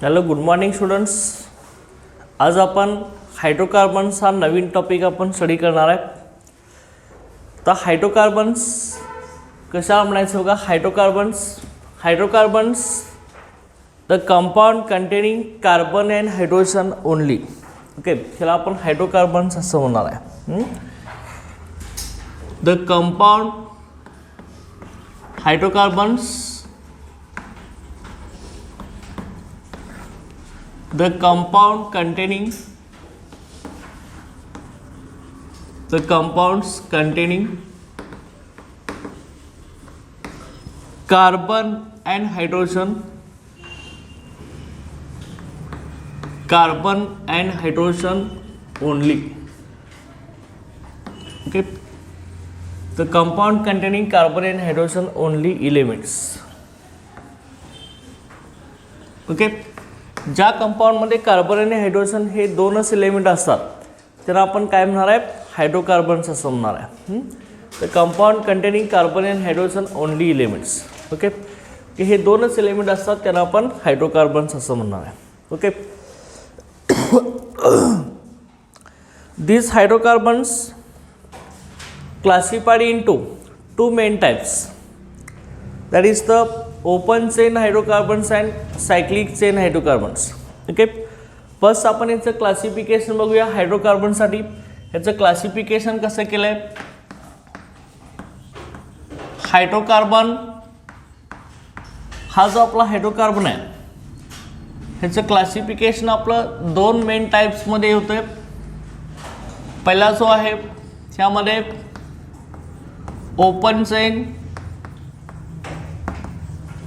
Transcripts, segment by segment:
Hello good morning students. आज आपण hydrocarbons हा नवीन टॉपिक आपण स्टडी करणार आहे. तर हायड्रोकार्बन्स कशा म्हणायचं बघा. Hydrocarbons the compound containing carbon and hydrogen only. Okay, ह्याला आपण हायड्रोकार्बन्स असं म्हणणार आहे. The compound hydrocarbons, the compounds containing carbon and hydrogen only. Okay, the compound containing carbon and hydrogen only elements. Okay, ज्या कंपाऊंडमध्ये carbon आणि hydrogen हे दोनच element असतात त्यांना आपण काय म्हणणार आहे, हायड्रोकार्बन्स असं म्हणणार आहे. तर compound containing carbon and hydrogen only elements. Okay, की हे दोनच एलिमेंट असतात त्यांना आपण हायड्रोकार्बन्स असं म्हणणार आहे. Okay, these hydrocarbons classified into two main types, that is the open chain hydrocarbons and cyclic chain hydrocarbons. Okay, first आपण याचं क्लासिफिकेशन बघूया. हायड्रोकार्बनसाठी याचं क्लासिफिकेशन कसं केलं आहे. हायड्रोकार्बन हा जो आपला हायड्रोकार्बन आहे ह्याचं क्लासिफिकेशन आपलं दोन मेन टाईप्समध्ये होतं. पहिला जो आहे त्यामध्ये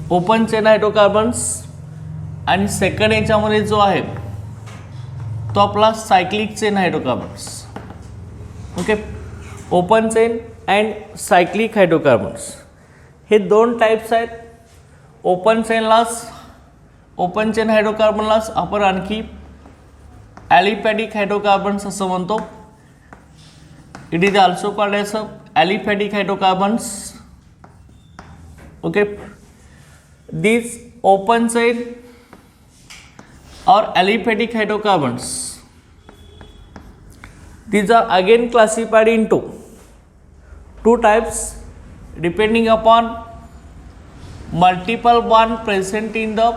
ओपन चेन हायड्रोकार्बन्स आणि सेकंड याच्यामध्ये जो आहे तो आपला cyclic chain hydrocarbons. Okay, open chain and cyclic hydrocarbons हे दोन टाईप्स आहेत. ओपन चेन हायड्रोकार्बनलाच आपण आणखी ॲलिफॅटिक हायड्रोकार्बन्स असं म्हणतो. It is also called as aliphatic hydrocarbons. Okay, these open chain or aliphatic hydrocarbons, these are again classified into two types depending upon multiple bond present in the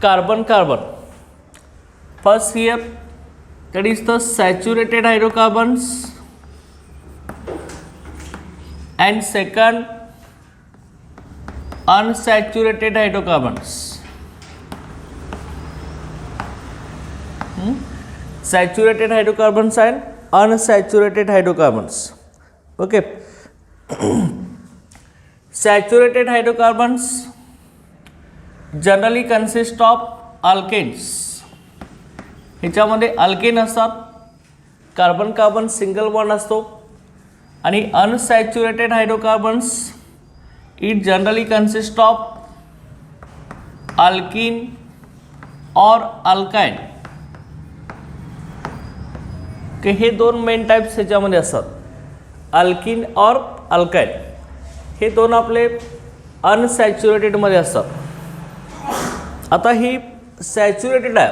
carbon. First here, that is the saturated hydrocarbons, and second unsaturated hydrocarbons. Saturated hydrocarbons and unsaturated hydrocarbons. Okay, saturated hydrocarbons generally consist of alkanes. ह्याच्यामध्ये alkane असतात, carbon carbon single bond असतो. आणि unsaturated hydrocarbons it generally consists of alkene or alkyne. के हे दोन main types ह्याच्यामध्ये असतात, alkene और alkyne. हे दोन आपले अनसॅच्युरेटेडमध्ये असतात. आता ही सॅच्युरेटेड आहे.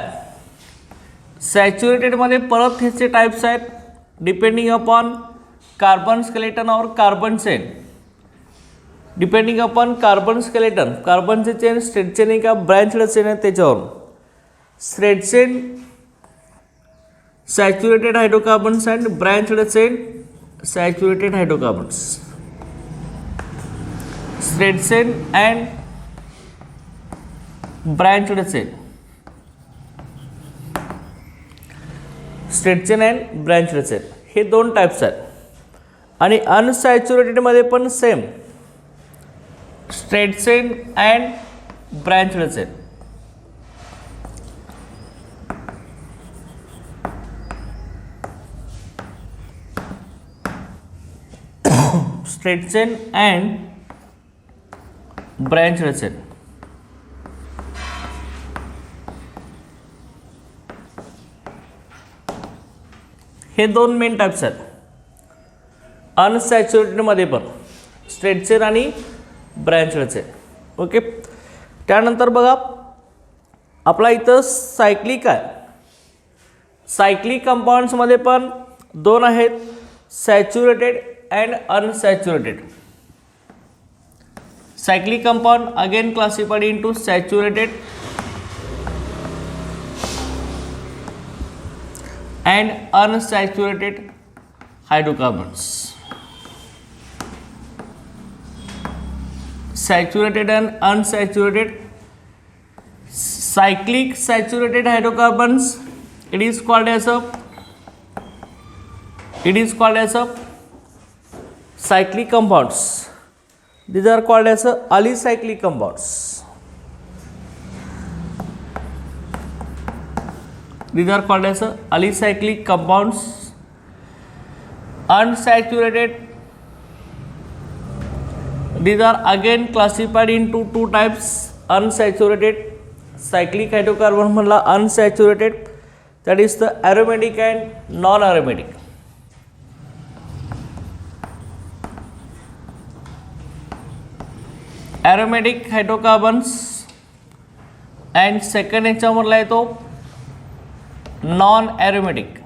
सॅच्युरेटेडमध्ये परत ह्याचे टाइप्स आहेत डिपेंडिंग अपॉन कार्बन स्केलेटन और carbon chain. Depending upon carbon skeleton, कार्बनचे चेन स्ट्रेट चेन आहे का ब्रँचड चेन आहे त्याच्यावरून. Straight chain saturated hydrocarbons and branched chain saturated hydrocarbons. Straight chain and branched chain, straight chain and branched chain हे दोन types आहेत. आणि अनसॅच्युरेटेडमध्ये पण same, straight chain and branched chain. Straight chain and branched chain. हे दोन main types आहेत. अनसॅच्युरेटेडमध्ये पण स्ट्रेट चेन आणि ब्रँचड चेन. ओके, त्यानंतर बघा आपला इथं सायक्लिक आहे. सायक्लिक कंपाऊंड्समध्ये पण दोन आहेत, saturated and unsaturated. Cyclic compound again classified into saturated and unsaturated hydrocarbons. Saturated and unsaturated. Cyclic saturated hydrocarbons, it is called as a cyclic compounds. These are called as a alicyclic compounds. These are called as a alicyclic compounds. Unsaturated, these are again classified into two types. Unsaturated cyclic hydrocarbon म्हणला unsaturated, that is the aromatic and non-aromatic. Aromatic hydrocarbons and second याच्यामधला येतो non-aromatic.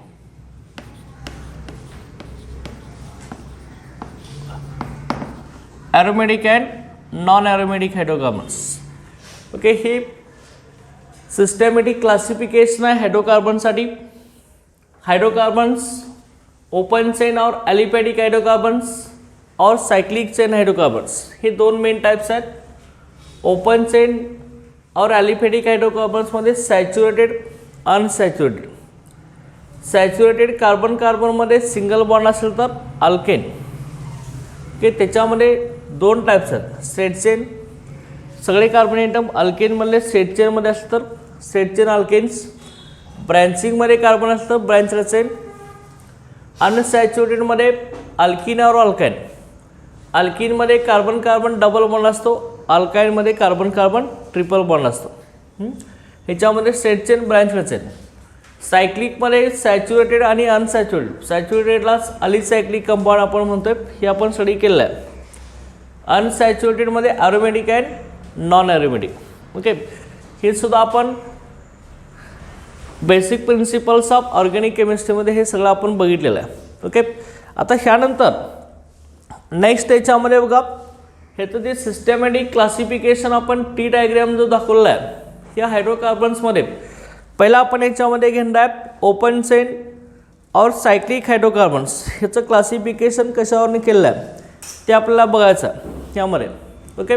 Aromatic and non-aromatic hydrocarbons. Okay, हे systematic classification आहे हायड्रोकार्बनसाठी. Hydrocarbons open chain और aliphatic hydrocarbons और cyclic chain hydrocarbons, हे दोन मेन टाइप्स आहेत. ओपन चेन और ॲलिपॅटिक हायड्रोकार्बन्समध्ये सॅच्युरेटेड, अनसॅच्युरेटेड. सॅच्युरेटेड कार्बन कार्बनमध्ये सिंगल बॉन्ड असेल तर अल्केन. ओके, त्याच्यामध्ये दोन टाइप्स आहेत, स्ट्रेट चेन. सगळे कार्बन एटम अल्केनमधले स्ट्रेट चेनमध्ये असतं तर स्ट्रेट चेन अल्केन्स. ब्रँचिंगमध्ये कार्बन असतं ब्रँचड चेन. अनसॅच्युरेटेडमध्ये अल्किन और अल्काइन. अल्किनमध्ये कार्बन कार्बन डबल बॉन्ड असतो, अल्काइनमध्ये कार्बन कार्बन ट्रिपल बॉन्ड असतो. ह्याच्यामध्ये स्ट्रेट चेन, ब्रँचड चेन. सायक्लिकमध्ये सॅच्युरेटेड आणि अनसॅच्युरेटेड. सॅच्युरेटेडलाच अलिसायक्लिक कंपाऊंड आपण म्हणतोय, हे आपण स्टडी केलेलं आहे. अनसॅच्युरेटेडमध्ये aromatic and non aromatic. Okay, हे सुद्धा आपण बेसिक प्रिन्सिपल्स ऑफ ऑर्गॅनिक केमिस्ट्रीमध्ये हे सगळं आपण बघितलेलं आहे. ओके, आता ह्यानंतर नेक्स्ट याच्यामध्ये बघा, ह्याचं जे सिस्टमॅटिक क्लासिफिकेशन आपण टी डायग्राम जो दाखवलेला आहे या हायड्रोकार्बन्समध्ये, पहिला आपण याच्यामध्ये घेणार आहे ओपन चेन और सायक्लिक हायड्रोकार्बन्स. ह्याचं क्लासिफिकेशन कशावरून केलेलं आहे ते आपल्याला बघायचं आहे त्यामध्ये. ओके,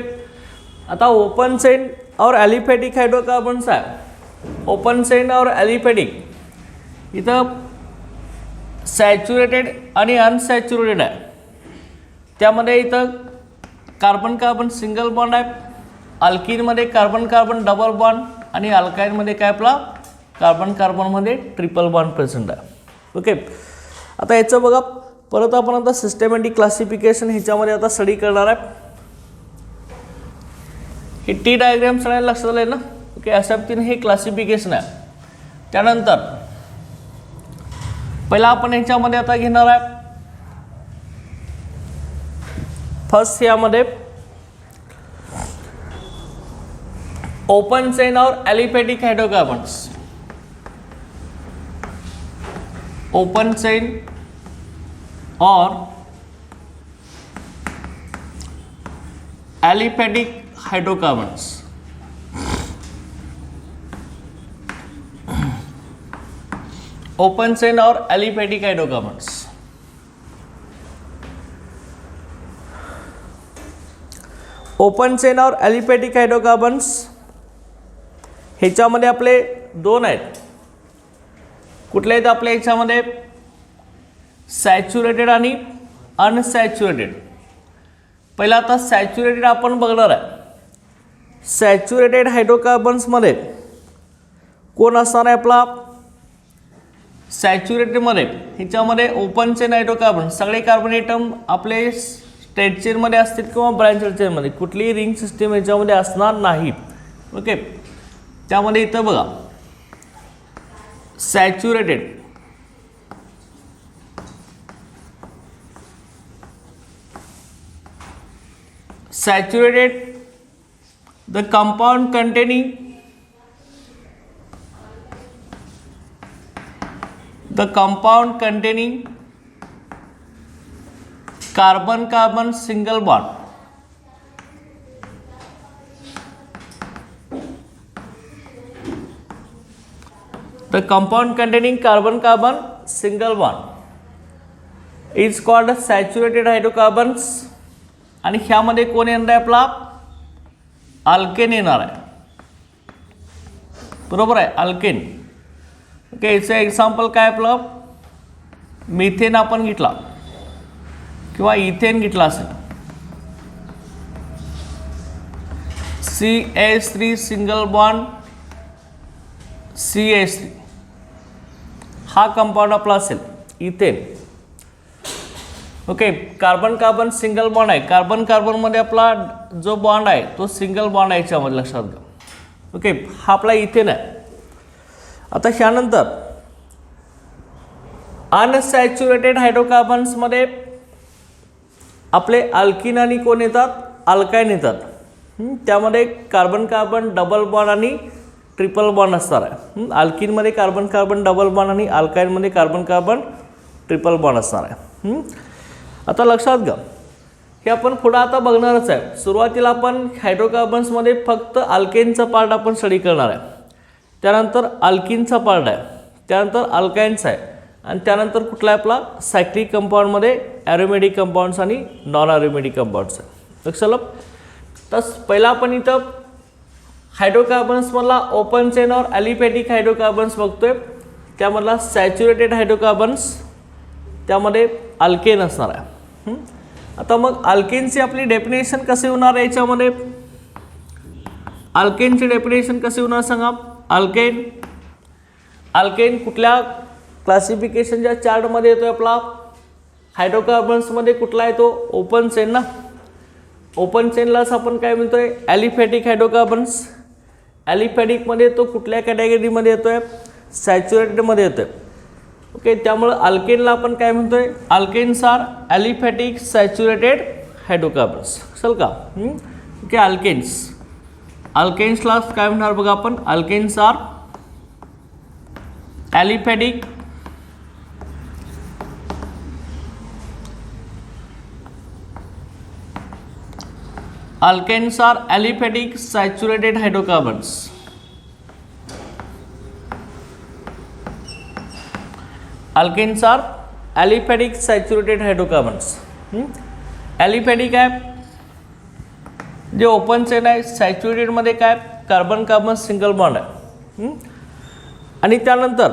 आता ओपन चेन और ॲलिफॅटिक हायड्रोकार्बन्स आहे. ओपन चेन और ॲलिफॅटिक इथं सॅच्युरेटेड आणि अनसॅच्युरेटेड आहे. त्यामध्ये इथं कार्बन कार्बन सिंगल बॉन्ड आहे. अल्किनमध्ये कार्बन कार्बन डबल बॉन्ड आणि अल्काइनमध्ये काय आपला कार्बन कार्बनमध्ये ट्रिपल बॉन्ड प्रेझेंट आहे. ओके, आता याचं बघा परत आपण आता सिस्टमॅटिक क्लासिफिकेशन ह्याच्यामध्ये आता स्टडी करणार आहे. हे टी डायग्राम सगळ्यांना लक्षात आलं ना. ओके, अशा पद्धतीने हे क्लासिफिकेशन आहे. त्यानंतर पहिला आपण ह्याच्यामध्ये आता घेणार आहे फर्स्ट यामध्ये ओपन चेन और ॲलिफॅटिक हायड्रोकार्बन्स. ओपन चेन और ॲलिफॅटिक हायड्रोकार्बन्स. ओपन चेन और ॲलिफॅटिक हायड्रोकार्बन्स. ओपन चेन और ॲलिफॅटिक हायड्रोकार्बन्स ह्याच्यामध्ये आपले दोन आहेत. कुठले आहेत आपल्या ह्याच्यामध्ये सॅच्युरेटेड आणि अनसॅच्युरेटेड. पहिला आता सॅच्युरेटेड आपण बघणार आहे. सॅच्युरेटेड हायड्रोकार्बन्समध्ये कोण असणार आहे आपला सॅच्युरेटेडमध्ये ह्याच्यामध्ये ओपन चेन हायड्रोकार्बन सगळे कार्बन एटम आपले स्ट्रेट चेनमध्ये असतील किंवा ब्रँचड चेनमध्ये, कुठलीही रिंग सिस्टीम ह्याच्यामध्ये असणार नाही. ओके, त्यामध्ये इथं बघा saturated the compound containing the compound containing carbon carbon single bond, the compound containing carbon carbon single bond is called saturated hydrocarbons. आणि ह्यामध्ये कोण येणार आहे आपला अल्केन येणार आहे, बरोबर आहे अल्केन. ओके, याचं एक्झाम्पल काय आपलं मिथेन आपण घेतला किंवा इथेन घेतला असेल. CH3 सिंगल बॉन्ड CH3 हा कंपाऊंड आपला असेल ethane. Okay, carbon carbon single bond आहे, कार्बन कार्बनमध्ये आपला जो बॉन्ड आहे तो सिंगल बॉन्ड आहे याच्यामध्ये लक्षात घ्या. ओके, हा आपला इथेन आहे. आता ह्यानंतर अनसॅच्युरेटेड हायड्रोकार्बन्समध्ये आपले अल्किन आणि कोण येतात अल्काइन येतात. त्यामध्ये कार्बन कार्बन डबल बॉन्ड आणि ट्रिपल बॉन्ड असणार आहे. अल्किनमध्ये कार्बन कार्बन डबल बॉन्ड आणि अल्काइनमध्ये कार्बन कार्बन ट्रिपल बॉन्ड असणार आहे. आता लक्षात घ्या, हे आपण पुढं आता बघणारच आहे. सुरुवातीला आपण हायड्रोकार्बन्समध्ये फक्त अल्केनचा पार्ट आपण स्टडी करणार आहे, त्यानंतर अल्किनचा पार्ट आहे, त्यानंतर अल्काइन्स आहे, आणि त्यानंतर कुठला आहे आपला सायक्लिक कंपाऊंडमध्ये ॲरोमॅटिक कंपाऊंड्स आणि नॉन ॲरोमॅटिक कंपाऊंड्स आहे. लक्षात आलं. तर पहिला आपण इथं हायड्रोकार्बन्समधला ओपन चेन और ॲलिफॅटिक हायड्रोकार्बन्स बघतोय. त्यामधला सॅच्युरेटेड हायड्रोकार्बन्स त्यामध्ये अल्केन असणार आहे. आता मग अल्केनची आपली डेफिनेशन कसे होणार आहे याच्यामध्ये, अल्केनची डेफिनेशन कसे होणार सांगा. अल्केन अल्केन कुठल्या क्लासिफिकेशनच्या चार्टमध्ये येतोय आपला हायड्रोकार्बन्समध्ये कुठला आहे तो ओपन चेन ना. ओपन चेनलाच आपण काय म्हणतोय ॲलिफॅटिक हायड्रोकार्बन्स. ॲलिफॅटिकमध्ये तो कुठल्या कॅटेगरीमध्ये येतोय सॅच्युरेटेडमध्ये येतोय. ओके, त्यामुळं अल्केनला आपण काय म्हणतोय alkanes are aliphatic saturated hydrocarbons. चल का. ओके, अल्केन्सला काय म्हणणार बघा आपण alkanes are aliphatic Alkanes are aliphatic saturated hydrocarbons. Alkanes are aliphatic saturated hydrocarbons. Aliphatic आहे जे ओपन चेन आहे, सॅच्युरेटेड मध्ये काय कार्बन कार्बन सिंगल बॉन्ड आहे. आणि त्यानंतर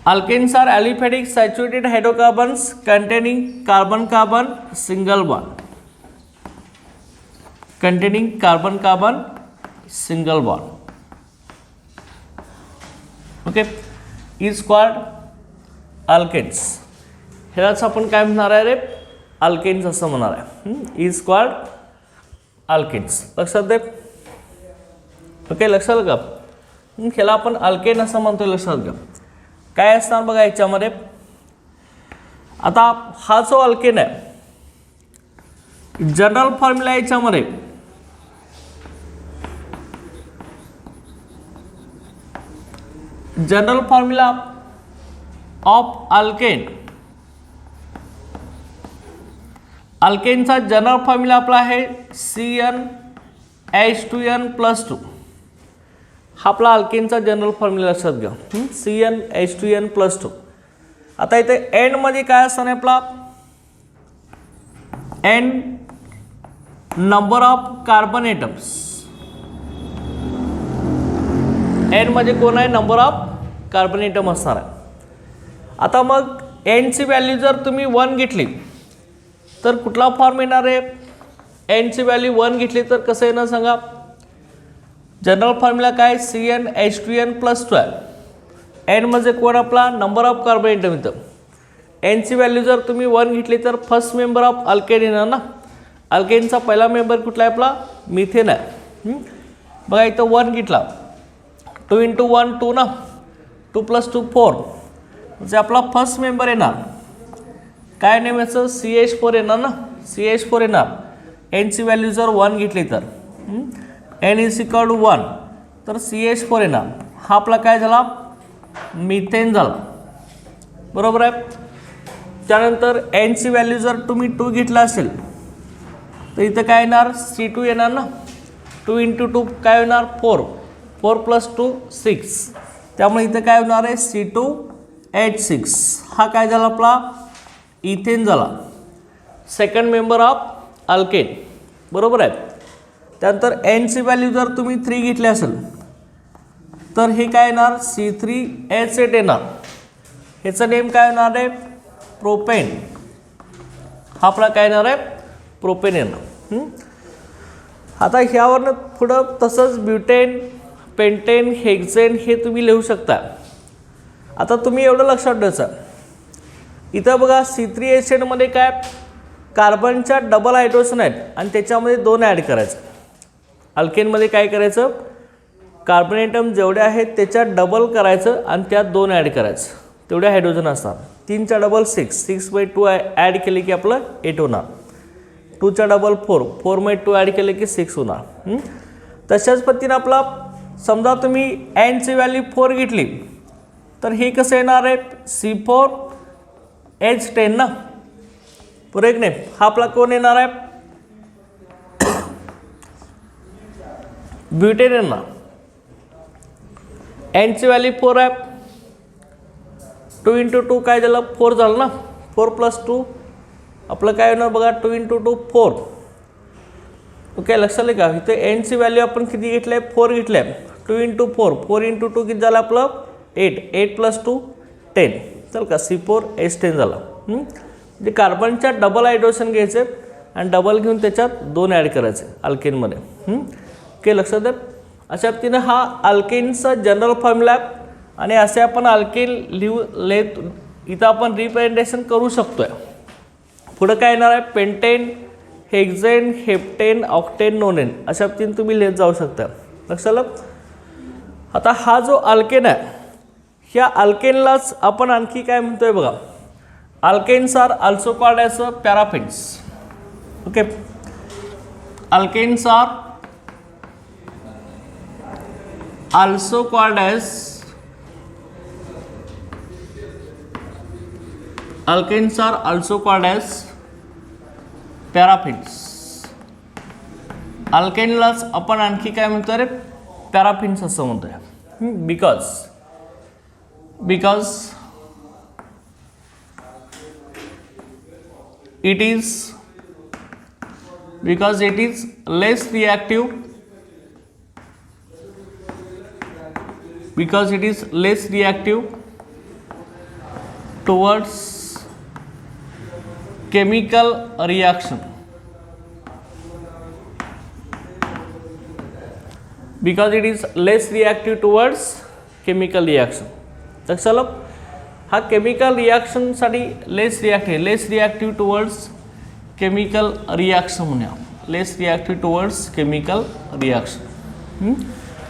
alkanes are aliphatic saturated hydrocarbons containing carbon carbon single bond. containing carbon carbon single bond. Okay, is called alkanes. ह्यालाच आपण काय म्हणणार आहे रे अल्केन्स असं म्हणणार आहे. Is called alkanes. लक्षात दे. ओके, लक्षात घ्या. ह्याला आपण अल्केन असं म्हणतोय. लक्षात घ्या काय असणार बघा याच्यामध्ये. आता हा जो अल्केन आहे जनरल फॉर्म्युला याच्यामध्ये जनरल फॉर्म्युला ऑफ अल्केन. अल्केनचा जनरल फॉर्म्युला आपला आहे CnH2n+2. हा आपला अल्केनचा जनरल फॉर्म्युला लक्षात घ्या. CnH2n+2. आता इथे एन मध्ये काय असणार आहे आपला n number of carbon atoms. N मध्ये कोण आहे नंबर ऑफ कार्बन एटम असणार आहे. आता मग एनची व्हॅल्यू जर तुम्ही 1 घेतली तर कुठला फॉर्म येणार आहे. एनची व्हॅल्यू 1 घेतली तर कसं येणार सांगा. जनरल फॉर्म्युला काय CnH2n+2 आहे. एन म्हणजे कोण आपला नंबर ऑफ कार्बन एटम येतं. एनची व्हॅल्यू जर तुम्ही 1 घेतली तर फर्स्ट मेंबर ऑफ अल्केन येणार ना. अल्केनचा पहिला मेंबर कुठला आहे आपला मिथेन आहे. बघा इथं 1 घेतला 2 × 1 2 ना. 2 + 2 4 म्हणजे आपला फर्स्ट मेंबर येणार काय नेम याचं CH4 येणार ना. CH4 येणार. एनची व्हॅल्यू जर 1 घेतली तर n = 1 तर CH4 येणार. हा आपला काय झाला मिथेन झाला. बरोबर आहे. त्यानंतर एनची व्हॅल्यू जर तुम्ही 2 घेतला असेल तर इथं काय येणार C2 येणार ना. 2 × 2 काय होणार 4. 4 + 2 6. त्यामुळे इथं काय होणार आहे C2H6. हा काय झाला आपला इथेन झाला, सेकंड मेंबर ऑफ अल्केन. बरोबर आहे. त्यानंतर एनची व्हॅल्यू जर तुम्ही 3 घेतली असेल तर हे काय येणार C3H8 येणार. ह्याचं नेम काय होणार आहे प्रोपेन. हा आपला काय येणार आहे प्रोपेन येणार. आता ह्यावरनं पुढं तसंच ब्युटेन, पेंटेन, हेक्सेन हे तुम्ही लिहू शकता. आता तुम्ही एवढं लक्षात ठेवायचं, इथं बघा C3H8 मध्ये काय कार्बनच्या डबल हायड्रोजन आहेत आणि त्याच्यामध्ये 2 ॲड करायचं. अल्केनमध्ये काय करायचं कार्बन ॲटम जेवढे आहेत त्याच्या डबल करायचं आणि त्यात 2 ॲड करायचं. तेवढे हायड्रोजन असतात. 3च्या डबल 6, 6/2 ॲड केले की आपलं 8 होणार. 2च्या डबल 4, 4/2 ॲड केले की 6 होणार. तशाच पद्धतीने आपला समजा तुम्ही एनची व्हॅल्यू 4 घेतली तर हे कसं येणार आहे C4H10 ना. बरोबर एक नाही. हा आपला कोण येणार आहे ब्युटेन येणार. एनची व्हॅल्यू 4 आहे. 2 × 2 काय झालं 4 झालं ना. 4 + 2 आपलं काय होणार बघा 2 × 2 4. ओके लक्षात आलं का. इथे एनची व्हॅल्यू आपण किती घेतली आहे 4 घेतली आहे. 2 × 4, 4 × 2 किती झालं आपलं 8. 8 + 2 10. चल का C4H10 झाला. म्हणजे कार्बनच्या डबल हायड्रोजन घ्यायचे आणि डबल घेऊन त्याच्यात 2 ॲड करायचे अल्केनमध्ये. ओके लक्षात द्या. अशा पद्धतीने हा अल्केनचा जनरल फॉर्म्युला आहे आणि असे आपण अल्केन इथं आपण रिप्रेझेंटेशन करू शकतो आहे. पुढं काय येणार आहे पेंटेन, हेक्सेन, हेप्टेन, ऑक्टेन, नोनेन अशा पद्धतीने तुम्ही लिहित जाऊ शकता. लक्षात आलं. आता हा जो अल्केन आहे ह्या अल्केनलाच आपण आणखी काय म्हणतोय बघा alkanes are also called as paraffins. Okay alkanes are also called as alkenes are also called as paraffins. अल्केनलाच आपण आणखी काय म्हणतो रे पॅराफिन्स असं म्हणतोय. Because it is less reactive towards chemical reaction. लक्षात हा केमिकल रिॲक्शनसाठी less reactive towards chemical reaction म्हणूया. Less reactive towards chemical reaction.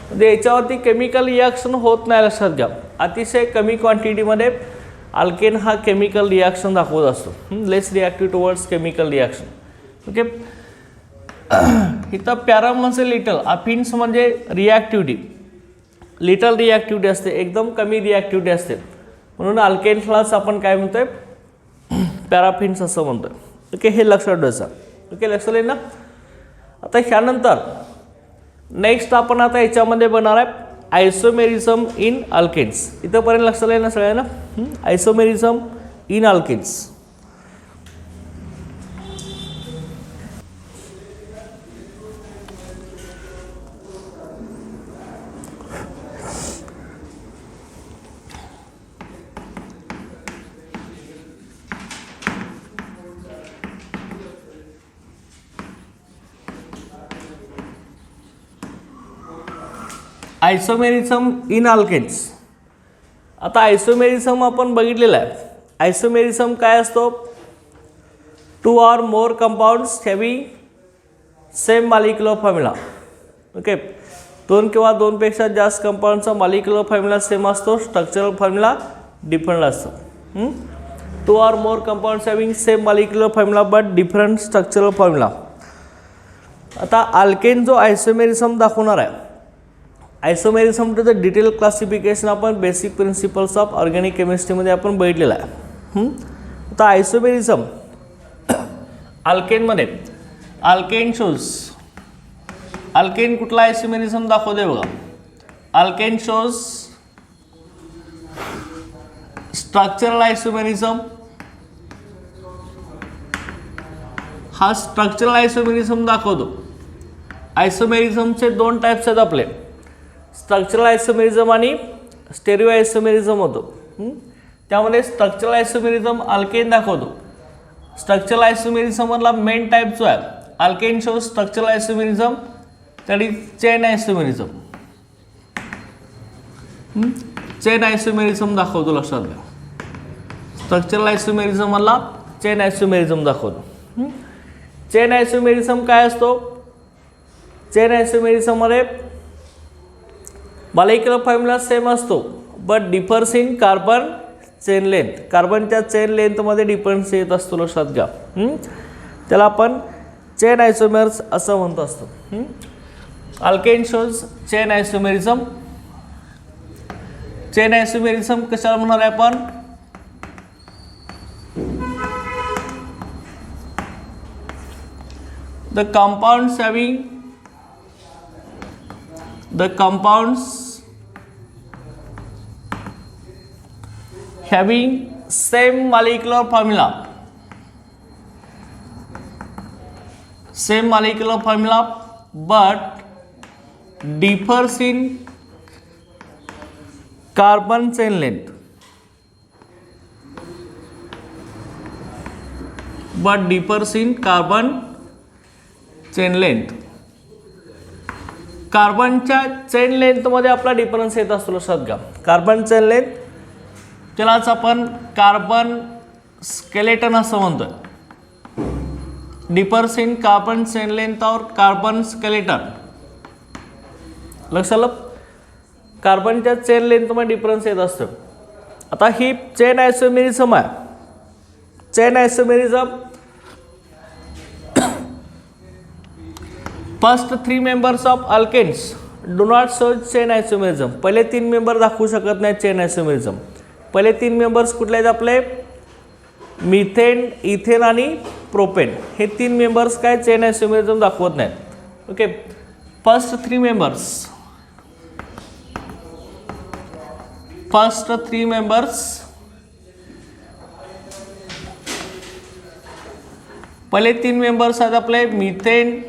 म्हणजे याच्यावरती केमिकल रिॲक्शन होत नाही. लक्षात घ्या अतिशय कमी क्वांटिटीमध्ये अल्केन हा केमिकल रिॲक्शन दाखवत असतो. Less reactive towards chemical reaction. Okay इथं पॅरा म्हणजे लिटल, अफिन्स म्हणजे रिॲक्टिव्हिटी, लिटल रिॲक्टिव्हिटी असते, एकदम कमी रिॲक्टिव्हिटी असते. म्हणून अल्केन्सलाच आपण काय म्हणतोय पॅराफिन्स असं म्हणतोय. ओके हे लक्षात ठेवायचं. ओके लक्षात येईल ना. आता ह्यानंतर नेक्स्ट आपण आता याच्यामध्ये बनणार आहे आयसोमेरिझम इन अल्केन्स. इथंपर्यंत लक्षात येईल ना सगळ्यांना. Isomerism in alkanes. Isomerism in alkanes. आता आयसोमेरिझम आपण बघितलेलं आहे. आयसोमेरिझम काय असतो 2 or more compounds having same molecular formula. Okay 2 किंवा 2 पेक्षा जास्त कंपाऊंडचा मॉलिक्युलर फॉर्म्युला सेम असतो, स्ट्रक्चरल फॉर्म्युला डिफरंट असतो. 2 or more compounds having same molecular formula but different structural formula. आता अल्केन जो आयसोमेरिझम दाखवणार आहे, आयसोमेरिझमचं डिटेल क्लासिफिकेशन आपण बेसिक प्रिन्सिपल्स ऑफ ऑर्गॅनिक केमिस्ट्रीमध्ये आपण बघितलेलं आहे. आता आयसोमेरिझम अल्केनमध्ये अल्केन शोज अल्केन कुठला आयसोमेरिझम दाखवते बघा. Alkane shows structural isomerism. हा स्ट्रक्चरल आयसोमेरिझम दाखवतो. आयसोमेरिझमचे दोन टाईप्स आहेत आपले, स्ट्रक्चरल आयसोमेरिझम आणि स्टेरिओ आयसोमेरिझम होतो. त्यामध्ये स्ट्रक्चरल आयसोमेरिझम अल्केन दाखवतो. स्ट्रक्चरल आयसोमेरिझममधला मेन टाईप जो आहे अल्केन शोज स्ट्रक्चरल आयसोमेरिझम, त्याची चेन आयसोमेरिझम. चेन आयसोमेरिझम दाखवतो, लक्षात घ्या. स्ट्रक्चरल आयसोमेरिझम मधला चेन आयसोमेरिझम दाखवतो. चेन आयसोमेरिझम काय असतो? चेन आयसोमेरिझममध्ये मॉलिक्युलर फॉर्म्युला सेम असतो but differs in carbon chain length. कार्बनच्या चेन लेंथमध्ये डिफरन्स येत असतो, लक्षात घ्या. त्याला आपण चेन आयसोमेर्स असं म्हणतो असतो. Alkane shows chain isomerism. Chain isomerism कशाला म्हणणार आहे आपण? The compounds having same molecular formula but differs in carbon chain length. Chain length. कार्बनच्या चेन लेंथमध्ये आपला डिफरन्स येत असतो, लक्षात घ्या. कार्बन चेन लेंथ त्यालाच आपण कार्बन स्केलेटन असं म्हणतोय. Differs in carbon chain length or carbon skeleton. लक्षात आलं? कार्बनच्या चेन लेंथमध्ये डिफरन्स येत असतो. आता ही चेन आयसोमेरिझम आहे. Chain isomerism first 3 members of alkanes do not show chain isomerism. पहिले 3 मेंबर दाखवू शकत नाही चेन आयसोमेरिझम. पहिले 3 मेंबर्स कुठले आहेत आपले? मिथेन, इथेन आणि प्रोपेन. हे 3 मेंबर्स काय चेन आयसोमेरिझम दाखवत नाहीत. ओके. फर्स्ट 3 मेंबर्स पहिले 3 मेंबर्स आहेत आपले methane,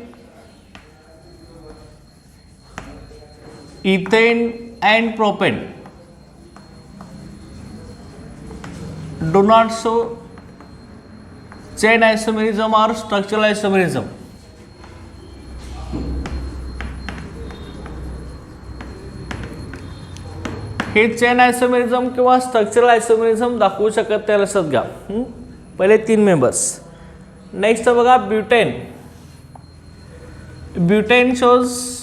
ethane and propane do not show chain isomerism or structural isomerism. हे चेन आयसोमेरिझम किंवा स्ट्रक्चरल आयसोमेरिझम दाखवू शकत नाही, लक्षात घ्या. पहिले 3 मेंबर्स. नेक्स्ट बघा ब्युटेन. ब्युटेन शोज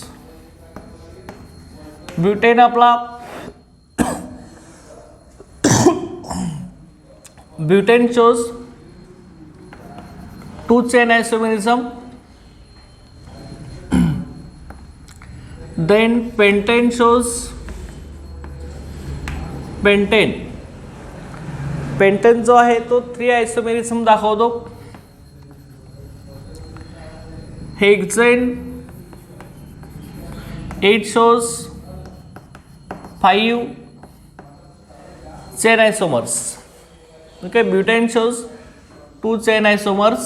ब्युटेन आपला butane shows 2 chain isomerism. Then pentane shows pentane जो आहे तो 3 आयसोमेरिझम दाखवतो. Hexane it shows 5 chain isomers. Okay. Butane shows 2 chain isomers.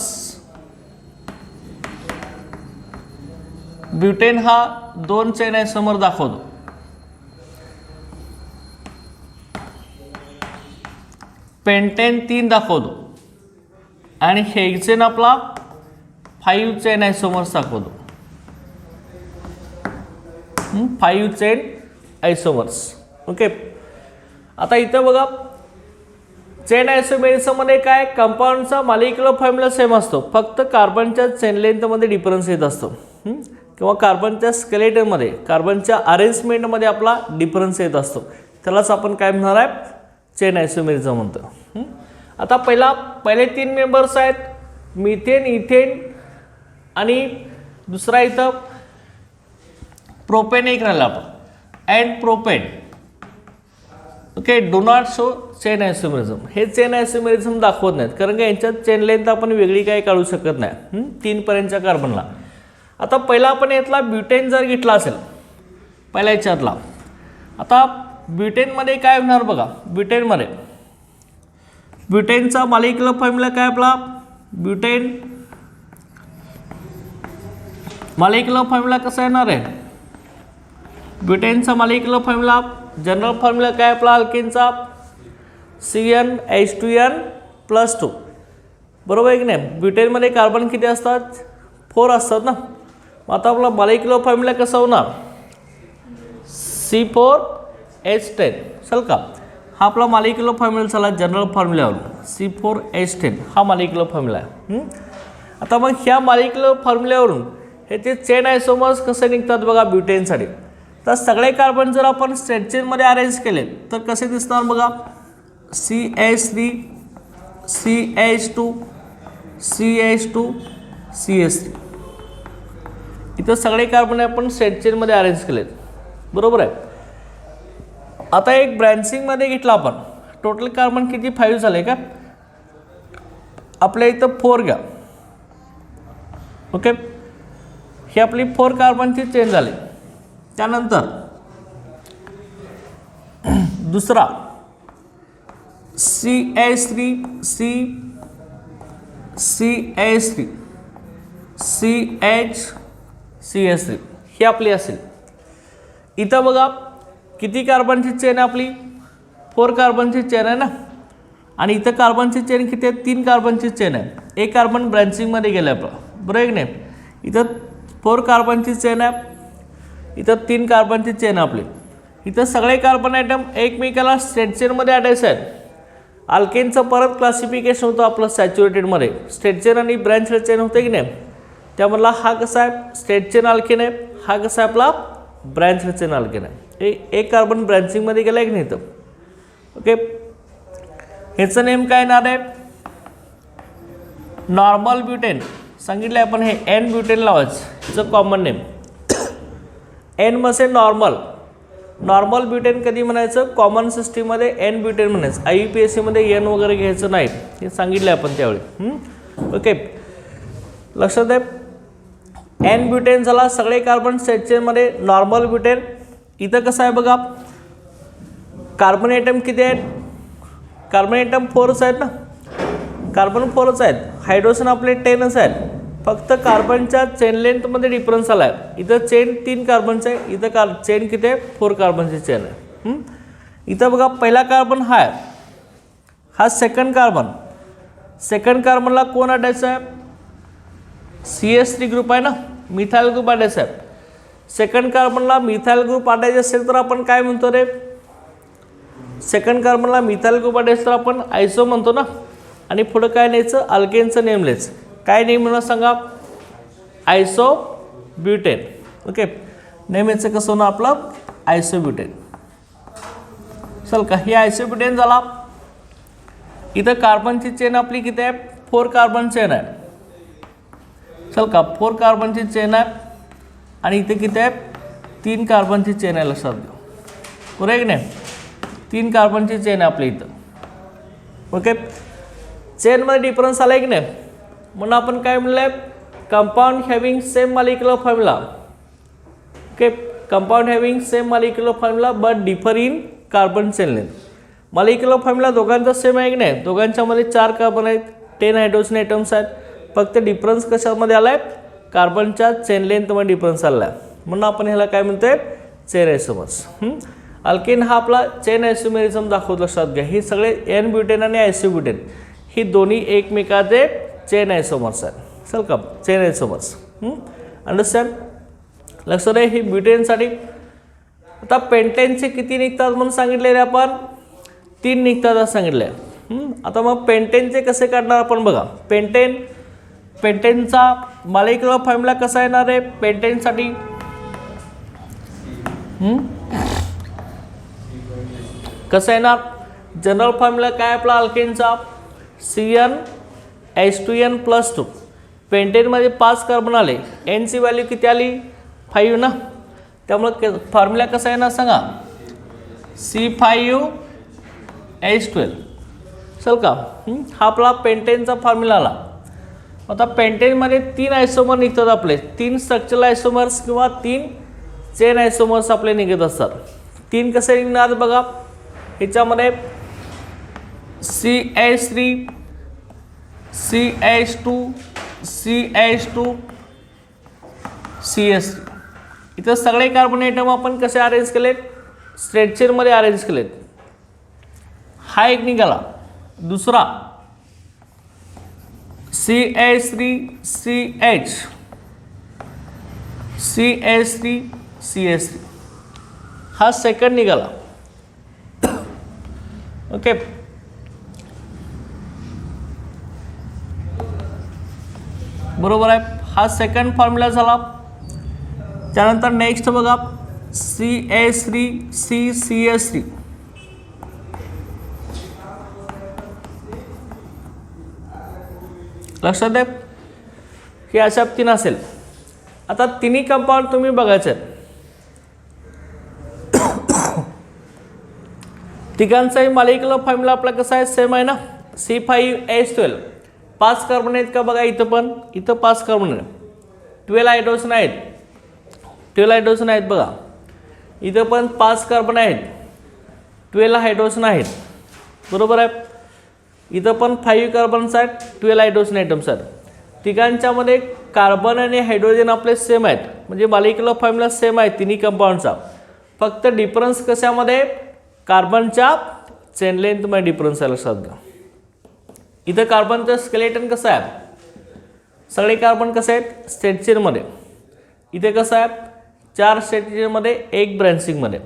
Butane हा 2 चेन आइसोमर दाखवतो. पेंटेन 3 दाखवतो आणि हेक्सेन आपला 5 चेन आइसोमर्स दाखवतो. 5 चेन आइसोमर्स. ओके. आता इथं बघा चेन आयसोमेरिझममध्ये काय कंपाऊंडचा मॉलिक्युलर फॉर्म्युला सेम असतो, फक्त कार्बनच्या चेन लेंथमध्ये डिफरन्स येत असतो किंवा कार्बनच्या स्केलेटनमध्ये कार्बनच्या अरेंजमेंटमध्ये आपला डिफरन्स येत असतो. त्यालाच आपण काय म्हणणार आहे? चेन आयसोमेरिझम म्हणतो. आता पहिले 3 मेंबर्स आहेत मिथेन, इथेन आणि दुसरा इथं प्रोपेन एक राहिला आपण. And propane okay do not show chain isomerism. हे चेन आयसोमेरिझम दाखवत नाहीत कारण की यांच्यात चेन लेंथ आपण वेगळी काही काढू शकत नाही 3 पर्यंतच्या कार्बनला. आता पहिला आपण यातला ब्युटेन जर घेतला असेल पहिल्या याच्यातला, आता ब्युटेनमध्ये काय होणार बघा. ब्युटेनमध्ये ब्युटेनचा मॉलिक्युलर फॉर्म्युला काय आपला. ब्युटेन मॉलिक्युलर फॉर्म्युला कसा येणार आहे. ब्युटेनचा मॉलिक्युलर फॉर्म्युला जनरल फॉर्म्युला काय आपला अल्केनचा CnH2n+2 बरोबर आहे की नाही. ब्युटेनमध्ये कार्बन किती असतात 4 असतात ना. मग आता आपला मॉलिक्युलर फॉर्म्युला कसा होणार C4H10 चल का. हा आपला मॉलिक्युलर फॉर्म्युला झाला जनरल फॉर्म्युल्यावर C4H10 हा मॉलिक्युलर फॉर्म्युला आहे. आता मग ह्या मॉलिक्युलर फॉर्म्युल्यावरून हे ते चेन आयसोमर्स कसे निघतात बघा ब्युटेनसाठी. तर सगळे कार्बन जर आपण स्ट्रेट चेनमध्ये अरेंज केले तर कसे दिसणार बघा. CH3 CH2 CH2 CH3 इथं सगळे कार्बन आपण स्ट्रेट चेनमध्ये अरेंज केलेत बरोबर आहे. आता एक ब्रँचिंगमध्ये घेतला आपण टोटल कार्बन किती 5 झाले का. आपल्या इथं 4 घ्या ओके. ही आपली 4 कार्बनची चेन झाली. त्यानंतर दुसरा CH3 CH3 CH3 ही आपली असेल. इथं बघा किती कार्बनची चेन आहे आपली 4 कार्बनची चेन आहे ना. आणि इथं कार्बनची चेन किती आहे 3 कार्बनची चेन आहे. एक कार्बन ब्रँचिंगमध्ये गेलं आपलं बरोबर आहे की नाही. इथं 4 कार्बनची चेन आहे, इथं 3 कार्बनची चेन आपली. इथं सगळे कार्बन आयटम एकमेकाला स्ट्रेट चेनमध्ये अटॅच आहेत. अल्केनचं परत क्लासिफिकेशन होतं आपलं सॅच्युरेटेडमध्ये स्ट्रेट चेन आणि ब्रँच चेन होते की नाही. त्यामधला हा कसा आहे स्ट्रेट चेन अल्केन आहे, हा कसा आहे आपला ब्रँच चेन अल्केन आहे. एक कार्बन ब्रँचिंगमध्ये गेला की नाही इथं ओके. ह्याचं नेम काय येणार आहे नॉर्मल ब्युटेन सांगितलं आपण. हे एन ब्युटेन लावायचं ह्याचं कॉमन नेम. एन म्हणजे नॉर्मल ब्युटेन कधी म्हणायचं कॉमन सिस्टीममध्ये एन ब्युटेन म्हणायचं. IUPACमध्ये एन वगैरे घ्यायचं नाही हे सांगितलं आपण त्यावेळी ओके. लक्षात आहे एन ब्युटेन झाला. सगळे कार्बन स्ट्रेट नॉर्मल ब्युटेन. इथं कसं आहे बघा कार्बन आयटम किती आहेत. कार्बन आयटम 4च आहेत ना. कार्बन 4च आहेत. हायड्रोजन आपले 10च आहेत. फक्त कार्बनच्या चेन लेंथमध्ये डिफरन्स आला आहे. इथं चेन 3 कार्बनचं आहे, इथं चेन किती आहे 4 कार्बनची चेन आहे. इथं बघा पहिला कार्बन हा आहे, हा सेकंड कार्बनला कोण अटॅच आहे CH3 ग्रुप आहे ना, मिथाइल ग्रुप अटॅच आहे. सेकंड कार्बनला मिथाइल ग्रुप अटॅच असेल तर आपण काय म्हणतो रे. सेकंड कार्बनला मिथाइल ग्रुप अटॅच तर आपण आयसो म्हणतो ना. आणि पुढं काय न्यायचं अल्केनचं नेम लिहायचं. काय नेम म्हणून सांगा आयसोब्युटेन ओके. नेहमीचं कसं होणार आपलं आयसोब्युटेन चल का. ही आयसोब्युटेन झाला. इथं कार्बनची चेन आपली किती आहे 4 कार्बन चेन आहे चल का. 4 कार्बनची चेन आहे आणि इथे किती आहे 3 कार्बनची चेन आहे. लक्षात घ्या बरोबर आहे की नाही. 3 कार्बनची चेन आहे आपल्या इथं ओके. चेनमध्ये डिफरन्स आला आहे की नाही म्हणून आपण काय म्हणलं आहे compound having same molecular formula okay. Compound having same molecular formula but differ in carbon chain length. Molecular formula दोघांचा सेम आहे की नाही. दोघांच्यामध्ये 4 कार्बन आहेत, 10 हायड्रोजन आयटम्स आहेत. फक्त डिफरन्स कशामध्ये आला आहे कार्बनच्या चेन लेंथमध्ये डिफरन्स आला आहे म्हणून आपण ह्याला काय म्हणतोय चेन आयसोमर्स. अल्केन हा आपला चेन आयसोमेरिझम दाखवतो. लक्षात घ्या हे सगळे एन ब्युटेन आणि आयसोब्युटेन ही दोन्ही एकमेकाचे चेन आयसोमर्स आहेत चल का. Chain आयसोमर्स understand. लक्षात आहे ही ब्युटेनसाठी. आता पेंटेनचे किती निघतात म्हणून सांगितलेले आपण 3 निघतात असं सांगितलं आहे. आता मग पेंटेनचे कसे काढणार आपण बघा. पेंटेनचा मॉलिक्युलर फॉर्म्युला कसा येणार आहे पेंटेनसाठी कसं येणार. जनरल फॉर्म्युला काय आपला अल्केनचा CnH2n+2. पेंटेनमध्ये 5 कार्बन आले, एनची व्हॅल्यू किती आली 5 ना. त्यामुळे फॉर्म्युला कसा आहे ना सांगा, C5H12 चल का. हा आपला पेंटेनचा फॉर्म्युला आला. आता पेंटेनमध्ये 3 आयसोमर निघतात आपले, 3 स्ट्रक्चरल आयसोमर्स किंवा 3 चेन आयसोमर्स आपले निघत असतात. 3 कसे निघणार बघा, ह्याच्यामध्ये CH3 CH2 CH2 CH3. इथं सगळे कार्बन आयटम आपण कसे अरेंज केलेत, स्ट्रेट चेनमध्ये अरेंज केलेत. हा एक निघाला. दुसरा CH3 CH CH3 CH3 हा सेकंड निघाला. ओके, बरोबर आहे. हा सेकंड फॉर्म्युला झाला. त्यानंतर नेक्स्ट बघा CH3 CH3 लक्षात आहे की अशा 3 असेल. आता तिन्ही कंपाऊंड तुम्ही बघायचे आहेत. तिघांचाही मॉलिक्युलर फॉर्म्युला आपला कसा आहे, सेम आहे ना, C5H12. 5 कार्बन आहेत का बघा, इथं पण, इथं 5 कार्बन आहेत. 12 हायड्रोजन आहेत, 12 हायड्रोजन आहेत बघा. इथं पण 5 कार्बन आहेत, 12 हायड्रोजन आहेत, बरोबर आहे. इथं पण 5 कार्बन्स आहेत, 12 हायड्रोजन आयटम्स आहेत. तिघांच्यामध्ये कार्बन आणि हायड्रोजन आपले सेम आहेत, म्हणजे मॉलिक्युलर फॉर्म्युला सेम आहे तिन्ही कंपाऊंडचा. फक्त डिफरन्स कशामध्ये, कार्बनच्या चेन लेंथमध्ये डिफरन्स आहे, लक्षात घ्या. इथं कार्बनचं स्केलेटन कसं आहे, सगळे कार्बन कसे आहेत, स्ट्रेट चेनमध्ये. इथे कसं आहे, 4 स्ट्रेट चेनमध्ये 1 ब्रँचिंगमध्ये.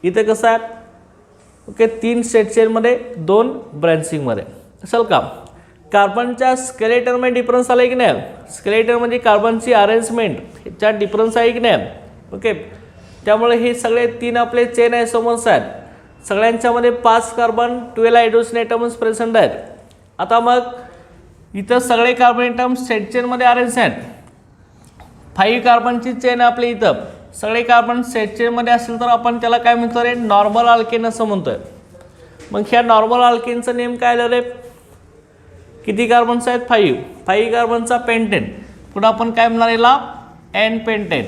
इथे कसं आहे, ओके, 3 स्ट्रेट चेनमध्ये 2 ब्रँचिंगमध्ये. असेल का. कार्बनच्या स्केलेटनमध्ये डिफरन्स आला की नाही, स्केलेटन म्हणजे कार्बनची अरेंजमेंट, ह्याच्यात डिफरन्स आहे की नाही. ओके, त्यामुळे हे सगळे 3 आपले चेन आयसोमर्स आहेत. सगळ्यांच्यामध्ये 5 कार्बन 12 हायड्रोजन आयटम्स प्रेझेंट आहेत. आता मग इथं सगळे कार्बन आयटम स्ट्रेट चेनमध्ये अरेंज आहेत. 5 कार्बनची चेन आपली इथं सगळे कार्बन स्ट्रेट चेनमध्ये असेल तर आपण त्याला काय म्हणतो रे, नॉर्मल अल्केन असं म्हणतोय. मग ह्या नॉर्मल अल्केनचं नेम काय आलं रे, किती कार्बन्स आहेत, 5 कार्बनचा पेंटेन. पुढं आपण काय म्हणणार याला, एन पेंटेन,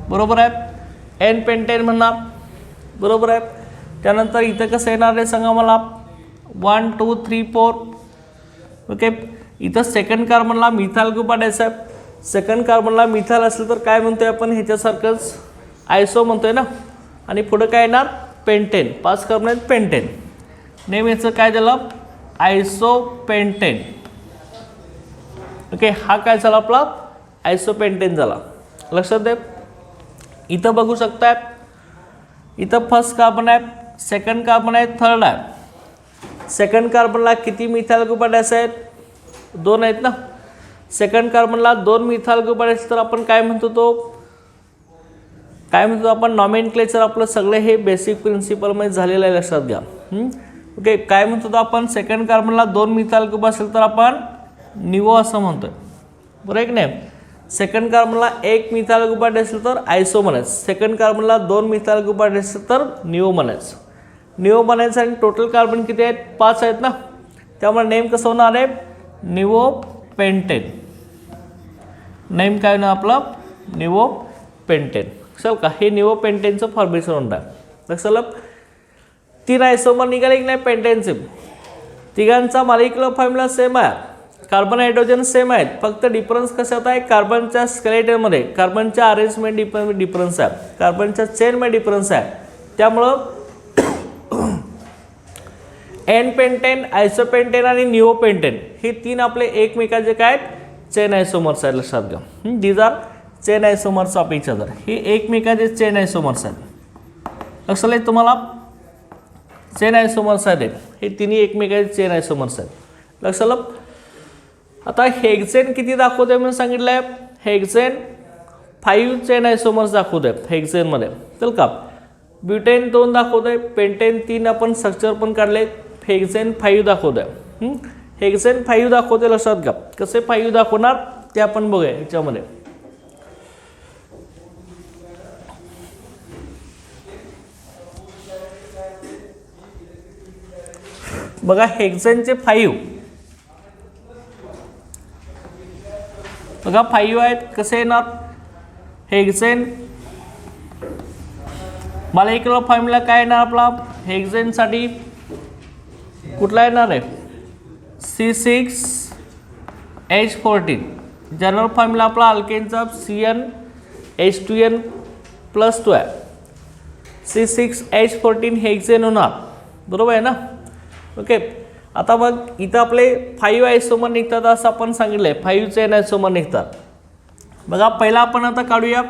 बरोबर आहे. एन पेंटेन म्हणणार, बरोबर आहे. त्यानंतर इथं कसं येणार रे सांगा मला, 1 2 3 4. ओके, इथं सेकंड कार्बनला मिथाइल ग्रुप आणायचा आहे. सेकंड कार्बनला मिथाइल असेल तर काय म्हणतोय आपण, ह्याच्यासारखंच आयसो म्हणतोय ना. आणि पुढं काय येणार, पेंटेन. 5 कार्बन आहेत, पेंटेन. नेम याचं काय झालं, आयसोपेंटेन. ओके, हा काय झाला आपला, आयसोपेंटेन झाला. लक्षात दे. इथं बघू शकताय, इथं फर्स्ट कार्बन आहे, सेकंड कार्बन आहे, थर्ड आहे. सेकंड कार्बनला किती मिथाइल ग्रुप आणायचे आहेत, 2 आहेत ना. सेकंड कार्बनला 2 मिथाइल ग्रुप आणायचे तर आपण काय म्हणतो, तो काय म्हणतो आपण, नॉमेनक्लेचर आपलं सगळे हे बेसिक प्रिन्सिपलमध्ये झालेलं आहे, लक्षात घ्या. ओके, काय म्हणतो आपण, सेकंड कार्बनला 2 मिथाइल ग्रुप असेल तर आपण निवो असं म्हणतोय, बरोबर की नाही. सेकंड कार्बनला 1 मिथाइल ग्रुप असेल तर आयसो म्हणायचं. सेकंड कार्बनला 2 मिथाइल ग्रुप असेल तर निवो म्हणायचं. निवो म्हणायचं. आणि टोटल कार्बन किती आहेत, 5 आहेत ना. त्यामुळे नेम कसं होणार आहे, निवो पेंटेन. नेम काय ना आपलं, निवो पेंटेन. चल का, हे निवो पेंटेनचं फॉर्मेशन होणार. लक्षात, 3 आयसोमर निघाले की नाही पेंटेनचे. तिघांचा मॉलिक्युलर फॉर्म्युला सेम आहे, कार्बन हायड्रोजन सेम आहेत. फक्त डिफरन्स कशात आहे, कार्बनच्या स्केलेटनमध्ये, कार्बनच्या अरेंजमेंट डिफरन्स आहे, कार्बनच्या चेनमध्ये डिफरन्स आहे. त्यामुळं एन पेंटेन, आयसोपेंटेन आणि निओ पेंटेन हे 3 आपले एकमेकांचे काय चेन आयसोमर्स आहेत, लक्षात घ्या. These are chain isomers of each other. हे एकमेकांचे चेन आयसोमर्स आहेत. लक्षात आहे तुम्हाला, चेन आयसोमर्स आहेत हे तिन्ही एकमेकांचे चेन आयसोमर्स आहेत. लक्षात. आता हेक्सेन किती दाखवतोय म्हणून सांगितलं आहे, हेक्सेन 5 चेन आयसोमर्स दाखवतोय हेक्सेनमध्ये. चल का, ब्युटेन 2 दाखवतोय, पेंटेन 3 आपण स्ट्रक्चर पण काढले, हेक्सेन 5 दाखवतोय. हेक्सेन 5 दाखवतोय, लक्षात घ्या. कसे 5 दाखवणार ते आपण बघूया ह्याच्यामध्ये. बघा हेक्सेनचे 5 बघा 5 आहेत. कसे येणार हेक्सेन मॉलिक्युलर फॉर्म्युला काय येणार आपला हेक्सेनसाठी कुठला येणार आहे C6H14. जनरल फॉर्म्युला आपला अल्केनचा CnH2n+2 आहे. C6H14 हेक्सेन होणार बरोबर आहे ना. ओके आता मग इथं आपले 5 आयसोमर निघतात असं आपण सांगितलंय. 5 चेन आयसोमर निघतात. बघा पहिला आपण आता काढूया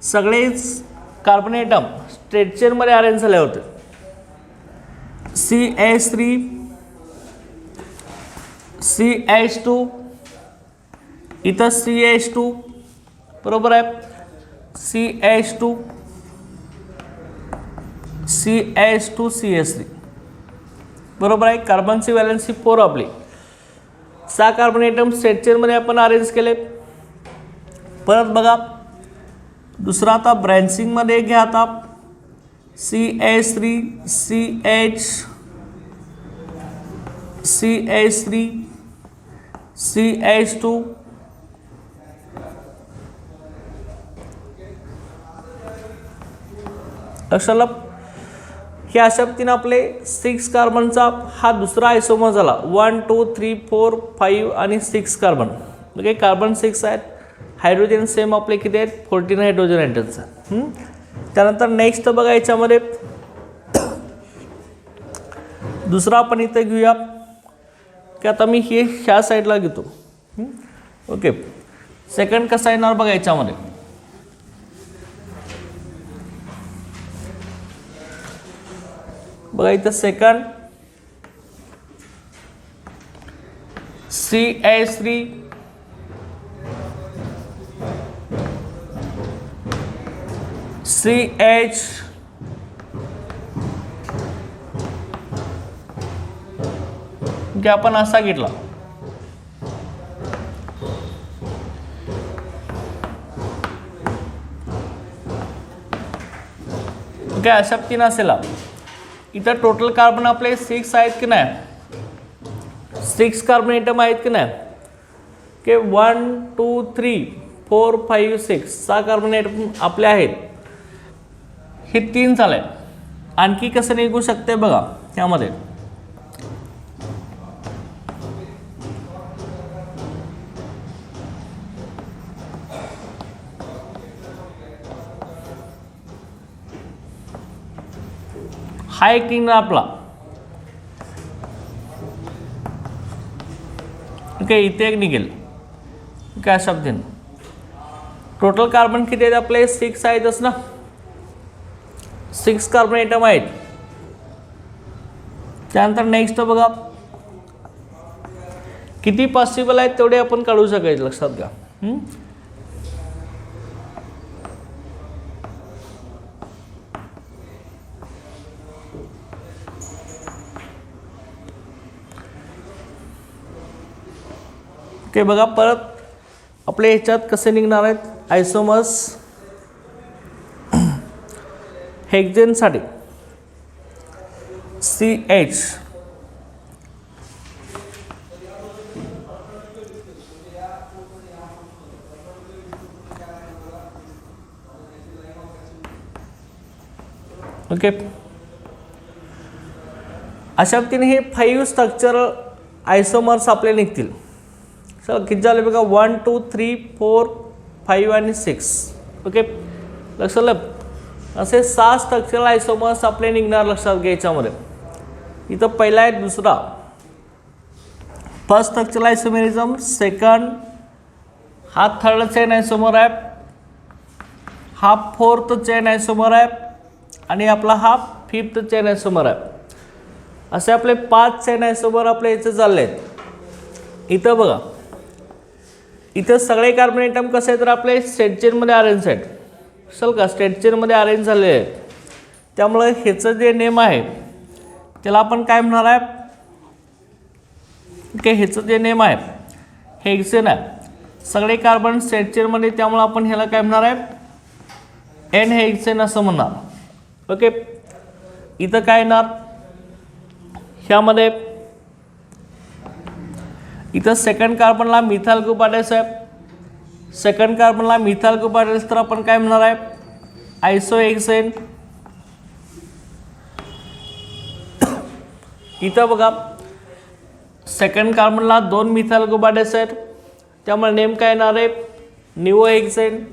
सगळेच कार्बन ॲटम स्ट्रेट चेनमध्ये अरेंज झाले होते. CH3 CH2 इथं CH2 बरोबर आहे. CH2 CH2 CH3 बरोबर आहे. कार्बनची व्हॅलेन्सी 4 आपली. 6 कार्बन ॲटम स्ट्रेट चेनमध्ये आपण अरेंज केले. परत बघा दुसरा आता ब्रँचिंगमध्ये घ्या. आता CH3 CH3 CH2 लक्षात हे अशा पद्धतीने आपले 6 कार्बनचा हा दुसरा आयसोमर झाला. 1 2 3 4 5 आणि 6 कार्बन. ओके कार्बन 6 आहेत. हायड्रोजन सेम आपले किती आहेत 14 हायड्रोजन ॲटम्स. त्यानंतर नेक्स्ट बघा याच्यामध्ये दुसरा आपण इथे घेऊया की आता मी हे ह्या साईडला घेतो. ओके सेकंड कसा येणार बघा याच्यामध्ये बघा इथं सेकंड CH3 CH जे आपण असा घेतला ओके अशा पद्धतीने असेल. इथं टोटल कार्बन आपले 6 आहेत की नाही 6 कार्बन ॲटम आहेत की नाही ओके 1 2 3 4 5 6 6 कार्बन ॲटम आपले आहेत. हे 3 झाले. आणखी कसं निघू शकते बघा त्यामध्ये हा एक निघणार आपला. ओके इथे एक निघेल. ओके अशा पद्धतीने टोटल कार्बन किती आहेत आपले 6 आहेतच ना 6 कार्बन ॲटम आहेत. त्यानंतर नेक्स्ट बघा किती पॉसिबल आहेत तेवढे आपण काढू शकायचे. लक्षात घ्या ओके बघा परत आपल्या ह्याच्यात कसे निघणार आहेत आयसोमर्स हेक्सेनसाठी CH ओके अशा पद्धतीने हे 5 स्ट्रक्चरल आयसोमर्स आपले निघतील. चला किती झाले बघा 1 2 3 4 5 आणि 6 ओके लक्षात असे 6 स्ट्रक्चरल आयसोमर्स आपले निघणार. लक्षात घ्या याच्यामध्ये इथं पहिला आहे दुसरा फर्स्ट स्ट्रक्चरल आयसोमेरिझम सेकंड हा थर्ड चेन आयसोमर आहे हा फोर्थ चेन आयसोमर आहे आणि आपला हा फिफ्थ चेन आयसोमर आहे. असे आपले 5 चेन आयसोमर आपले इथे चालले आहेत. इथं बघा इथं सगळे कार्बन ॲटम कसे आहेत तर आपले स्ट्रेट चेनमध्ये अरेंज आहेत. चल का स्ट्रेट चेनमध्ये अरेंज झाले आहेत. त्यामुळे ह्याचं जे नेम आहे त्याला आपण काय म्हणणार आहे ओके ह्याचं जे नेम आहे हेक्सेन आहे. सगळे कार्बन स्ट्रेट चेनमध्ये त्यामुळे आपण ह्याला काय म्हणणार आहे एन हेक्सेन असं म्हणणार. ओके इथं काय येणार ह्यामध्ये इथं सेकंड कार्बनला मिथाइल ग्रुप आढळायचा आहे. सेकंड कार्बनला मिथाइल ग्रुप आढळेल तर आपण काय म्हणणार आहे, आयसोहेक्सेन. इथं बघा सेकंड कार्बनला 2 मिथाइल ग्रुप आढळायचे आहेत, त्यामुळे नेम काय येणार आहे, निओहेक्सेन.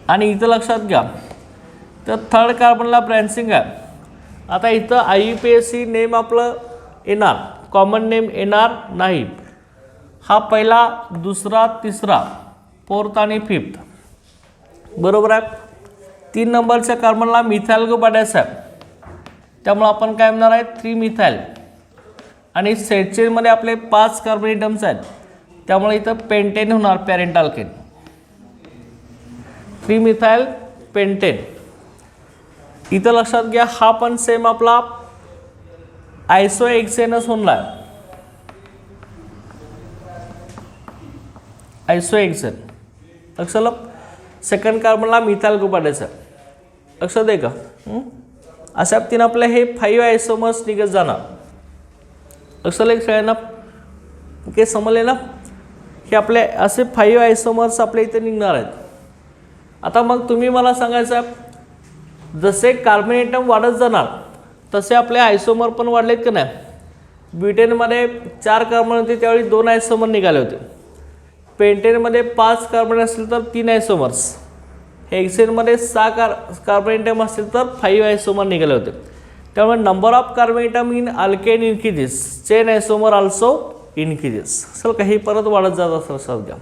आणि इथं लक्षात घ्या तर थर्ड कार्बनला ब्रँचिंग आहे. आता इथं IUPAC नेम आपलं येणार, कॉमन नेम येणार नाही. हा पहिला, दुसरा, तिसरा, फोर्थ आणि फिफ्थ, बरोबर आहे. 3 नंबरच्या कार्बनला मिथाइल ग्रुप आढळायचा आहे, त्यामुळे आपण काय म्हणणार आहे, 3 मिथाइल. आणि सेट चेनमध्ये आपले 5 कार्बन एटम्स आहेत, त्यामुळे इथं पेंटेन होणार, पॅरेंट अल्केन. 3 methyl pentane. इथं लक्षात घ्या हा पण सेम आपला आयसोहेक्सेनच होणार, आयसोहेक्सेन. लक्षात सेकंड कार्बनला मिथाइल ग्रुप आढळायचा, लक्षात आहे का. अशा तीन आपले हे 5 आयसोमर्स निघत जाणार. लक्षात आहे सगळ्यांना, ओके, समजले ना. हे आपले असे 5 आयसोमर्स आपल्या इथे निघणार आहेत. आता मग तुम्ही मला सांगायचं आहे, जसे कार्बन एटम वाढत जाणार तसे आपले आयसोमर पण वाढलेत का नाही. ब्युटेनमध्ये 4 कार्बन होते त्यावेळी 2 आयसोमर निघाले होते. पेंटेनमध्ये 5 कार्बन असतील तर 3 आयसोमर्स. हेक्सेनमध्ये 6 कार्बन एटम असतील तर 5 आयसोमर निघाले होते. त्यामुळे number of carbon atom in alkane increases, chain isomer also increases. चल काही परत वाढत जात असेल सध्या.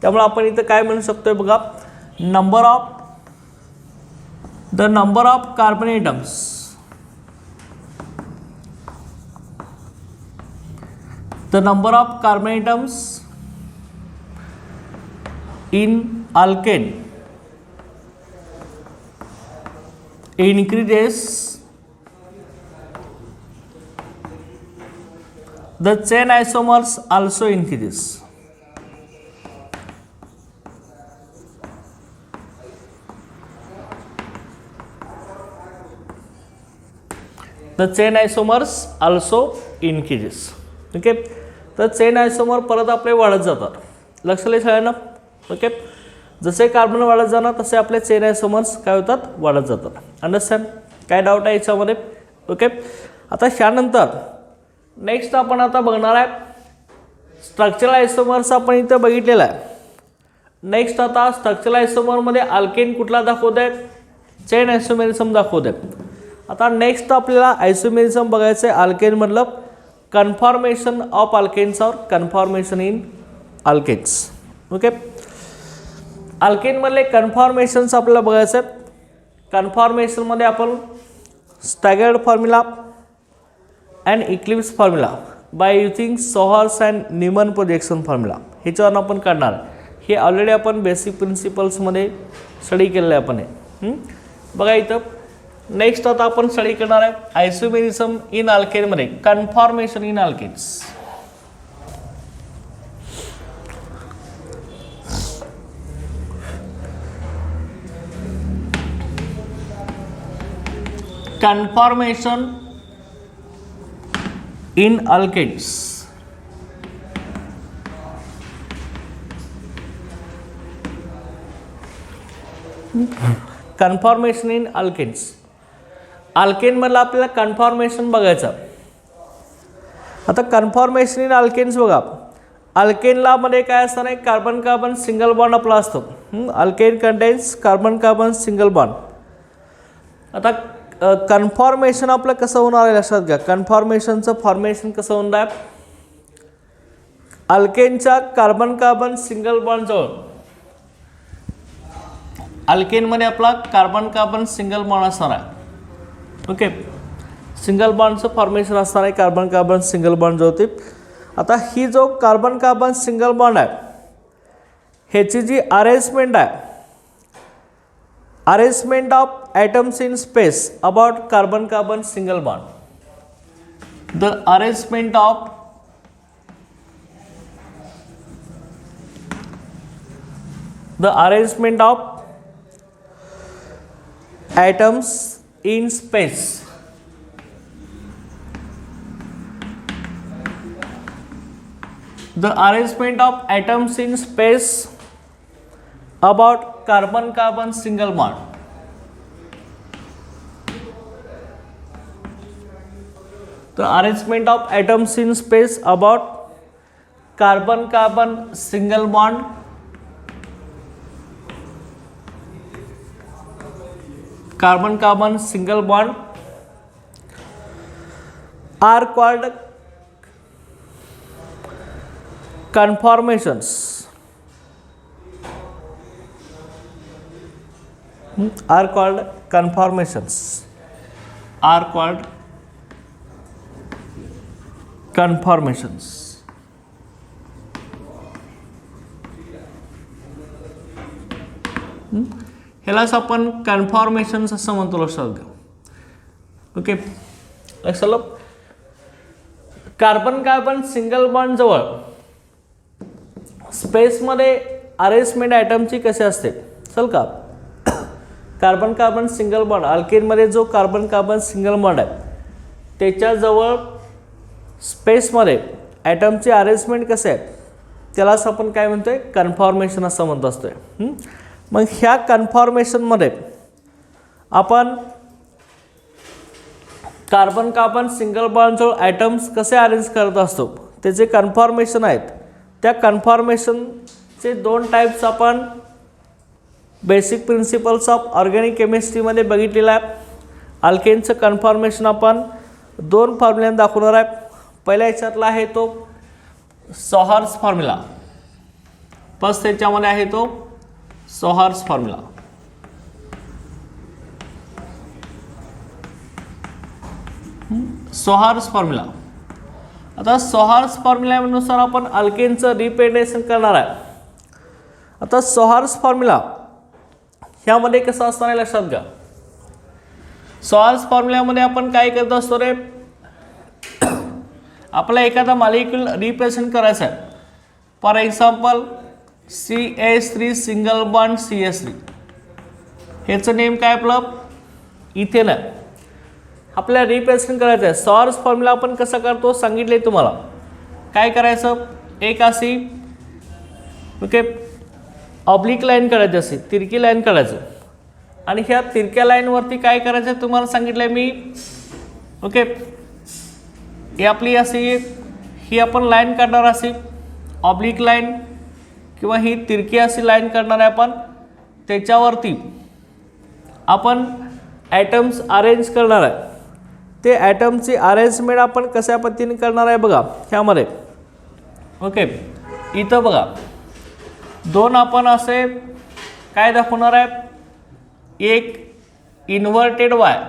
त्यामुळे आपण इथं काय म्हणू शकतोय बघा, number of carbon atoms in alkane increases, the chain isomers also increases. The chain isomers also increases. Okay, तर चेन आयसोमर परत आपले वाढत जातात. लक्षात सगळ्यांना. ओके, जसे कार्बन वाढत जाणार तसे आपले चेन आयसोमर्स काय होतात, वाढत जातात. अंडरस्टँड. काय डाऊट आहे याच्यामध्ये. ओके, आता ह्यानंतर नेक्स्ट आपण आता बघणार आहे स्ट्रक्चरल आयसोमर्स. आपण इथं बघितलेला आहे. नेक्स्ट आता स्ट्रक्चरल आयसोमरमध्ये अल्केन कुठला दाखवत आहेत, चेन आयसोमेरिझम दाखवत आहेत. आता नेक्स्ट आपल्याला आयसोमेरिझम बघायचं आहे अल्केनमधलं, conformation of alkanes or conformation in alkanes. Okay, अल्केनमधले कन्फॉर्मेशन्स आपल्याला बघायचं आहेत. कन्फॉर्मेशनमध्ये आपण staggered formula and eclipse formula by using sawhorse and Newman projection formula ह्याच्यावर आपण काढणार. हे ऑलरेडी आपण बेसिक प्रिन्सिपल्समध्ये स्टडी केलेलं आहे आपण हे. बघा इथं नेक्स्ट आता आपण स्टडी करणार आहे आयसोमेरिझम इन अल्केनमध्ये conformation in alkanes. Conformation in alkanes. Conformation in alkanes. अल्केनमधलं आपल्याला कन्फॉर्मेशन बघायचं. आता कन्फॉर्मेशन इन अल्केन्स बघा, अल्केनला मध्ये काय असणार आहे, कार्बन कार्बन सिंगल बॉन्ड आपला असतो. Alkane contains carbon carbon single bond. आता कन्फॉर्मेशन आपलं कसं होणार आहे लक्षात घ्या. कन्फॉर्मेशनचं फॉर्मेशन कसं होणार आहे, अल्केनच्या कार्बन कार्बन सिंगल बॉन्ड जवळ अल्केनमध्ये आपला कार्बन कार्बन सिंगल बॉन्ड असणार आहे. ओके, सिंगल बॉन्डचं फॉर्मेशन असणार आहे कार्बन कार्बन सिंगल बॉन्ड जो होते. आता ही जो कार्बन कार्बन सिंगल बॉन्ड आहे ह्याची जी अरेंजमेंट आहे, arrangement of atoms in space about carbon carbon single bond, the arrangement of atoms in space the arrangement of atoms in space about carbon carbon single bond. The arrangement of atoms in space about carbon carbon single bond. Carbon carbon single bond are called conformations. Are called conformations. Are called conformations. ह्यालाच आपण कन्फॉर्मेशन्स असं म्हणतो, लक्षात घ्या. Okay, लक्षात आलं. Carbon carbon single bond जवळ स्पेसमध्ये अरेंजमेंट ॲटमची कशी असते चल का. कार्बन कार्बन सिंगल बॉन्ड अल्केनमध्ये जो कार्बन कार्बन सिंगल बॉन्ड आहे त्याच्याजवळ स्पेसमध्ये ॲटमची अरेंजमेंट कसे आहे त्यालाच आपण काय म्हणतोय, कन्फॉर्मेशन असं म्हणत असतोय. मग ह्या कन्फॉर्मेशनमध्ये आपण कार्बन कार्बन सिंगल बॉन्डजवळ ॲटम्स कसे अरेंज करत असतो त्याचे कन्फॉर्मेशन आहेत. त्या कन्फॉर्मेशनचे दोन टाईप्स आपण बेसिक प्रिन्सिपल्स ऑफ ऑर्गॅनिक केमिस्ट्रीमध्ये बघितलेलं आहे. अल्केनचं कन्फॉर्मेशन आपण दोन फॉर्म्युल्याने दाखवणार आहे. पहिल्या याच्यातला आहे तो सोहार्स फॉर्म्युला. फर्स्ट त्याच्यामध्ये आहे तो सोहार्स फॉर्म्युला. सोहार्स फॉर्म्युला. आता सोहार्स फॉर्म्युल्यानुसार आपण अल्केनचं रिप्रेझेंटेशन करणार आहे. आता सोहार्स फॉर्म्युला ह्यामध्ये कसं असणार आहे लक्षात घ्या. सोहार्स फॉर्म्युल्यामध्ये आपण काय करत असतो रे, आपला एखादा मॉलिक्यूल रिप्रेझेंट करायचा आहे. For example CH3 single bond CH3, ह्याचं नेम काय आपलं इथेन आहे. आपल्याला रिप्रेझेंट करायचं आहे. सोहार्स फॉर्म्युला आपण कसं करतो सांगितले तुम्हाला. काय करायचं, एक अशी ओके ऑब्लिक लाईन काढायची, अशी तिरकी लाईन काढायचं आणि ह्या तिरक्या लाईनवरती काय करायचं तुम्हाला सांगितलं मी. ओके, ही आपली अशी ही आपण लाईन काढणार, अशी ऑब्लिक लाईन किंवा ही तिरकी अशी लाईन काढणार आहे आपण. त्याच्यावरती आपण ॲटम्स अरेंज करणार आहे. ते ॲटमची अरेंजमेंट आपण कशा पद्धतीने करणार आहे बघा ह्यामध्ये. ओके, इथं बघा दोन आपण असे काय दाखवणार आहे, एक इन्व्हर्टेड वाय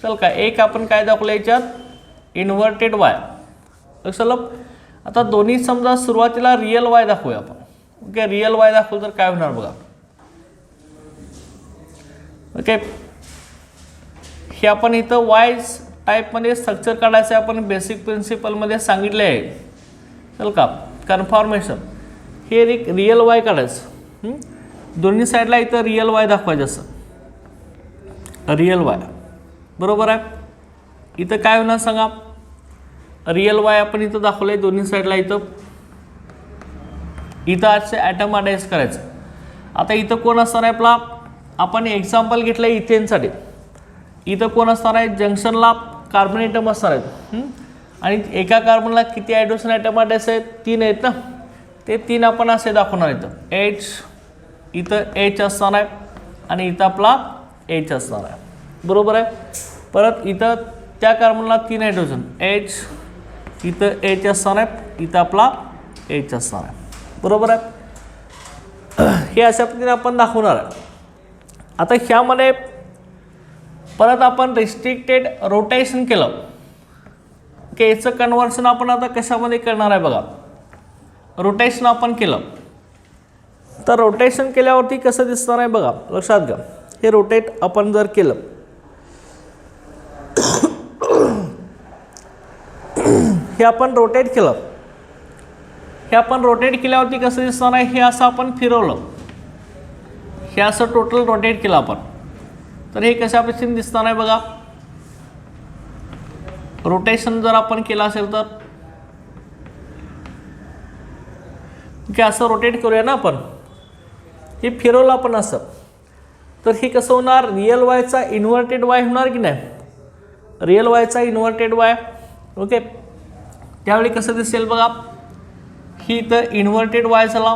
चल का, एक आपण काय दाखवलं याच्यात इन्व्हर्टेड वाय. चल आता दोन्ही समजा सुरुवातीला रिअल वाय दाखवूया आपण. ओके, रिअल वाय दाखवलं तर काय होणार बघा. ओके, हे आपण इथं वायज टाईपमध्ये स्ट्रक्चर काढायचं आहे. आपण बेसिक प्रिन्सिपलमध्ये सांगितले आहे चल का. कन्फॉर्मेशन हे एक रिअल वाय काढायचं. दोन्ही साईडला इथं रिअल वाय दाखवायचं असं रिअल वाय, बरोबर आहे. इथं काय होणार सांगा, रिअल वाय आपण इथं दाखवलं आहे दोन्ही साईडला. इथं असे ॲटम अरेंज करायचं. आता इथं कोण असणार आहे आपला, आपण एक्झाम्पल घेतलं आहे इथेनसाठी. इथं कोण असणार आहे, जंक्शनला कार्बन ॲटम असणार आहेत आणि एका कार्बनला किती हायड्रोजन ॲटम अटॅच आहेत, 3 आहेत ना. ते 3 आपण असे दाखवणार. इथं H, इथं H असणार आहे आणि इथं आपला H असणार आहे, बरोबर आहे. परत इथं त्या कार्बनला 3 हायड्रोजन H, इथं H असणार आहे, इथं आपला H असणार आहे, बरोबर आहे. हे अशा पद्धतीने आपण दाखवणार आहे. आता ह्यामध्ये परत आपण रिस्ट्रिक्टेड रोटेशन केलं की याचं कन्व्हर्शन आपण आता कशामध्ये करणार आहे बघा. रोटेशन आपण केलं तर रोटेशन केल्यावरती कसं दिसणार आहे बघा, लक्षात घ्या. हे रोटेट आपण जर केलं हे आपण रोटेट केलं, हे आपण रोटेट केल्यावरती कसं दिसणार आहे, हे असं आपण फिरवलं, हे असं टोटल रोटेट केलं आपण तर हे कशा पद्धतीने दिसणार आहे बघा. रोटेशन जर आपण केलं असेल तर की असं रोटेट करूया ना आपण, हे फिरवलं आपण असं, तर हे कसं होणार, रिअल वायचा इन्व्हर्टेड वाय होणार की नाही, रिअल वायचा इन्व्हर्टेड वाय. ओके, त्यावेळी कसं दिसेल बघा, ही इथं इन्व्हर्टेड वाय झाला,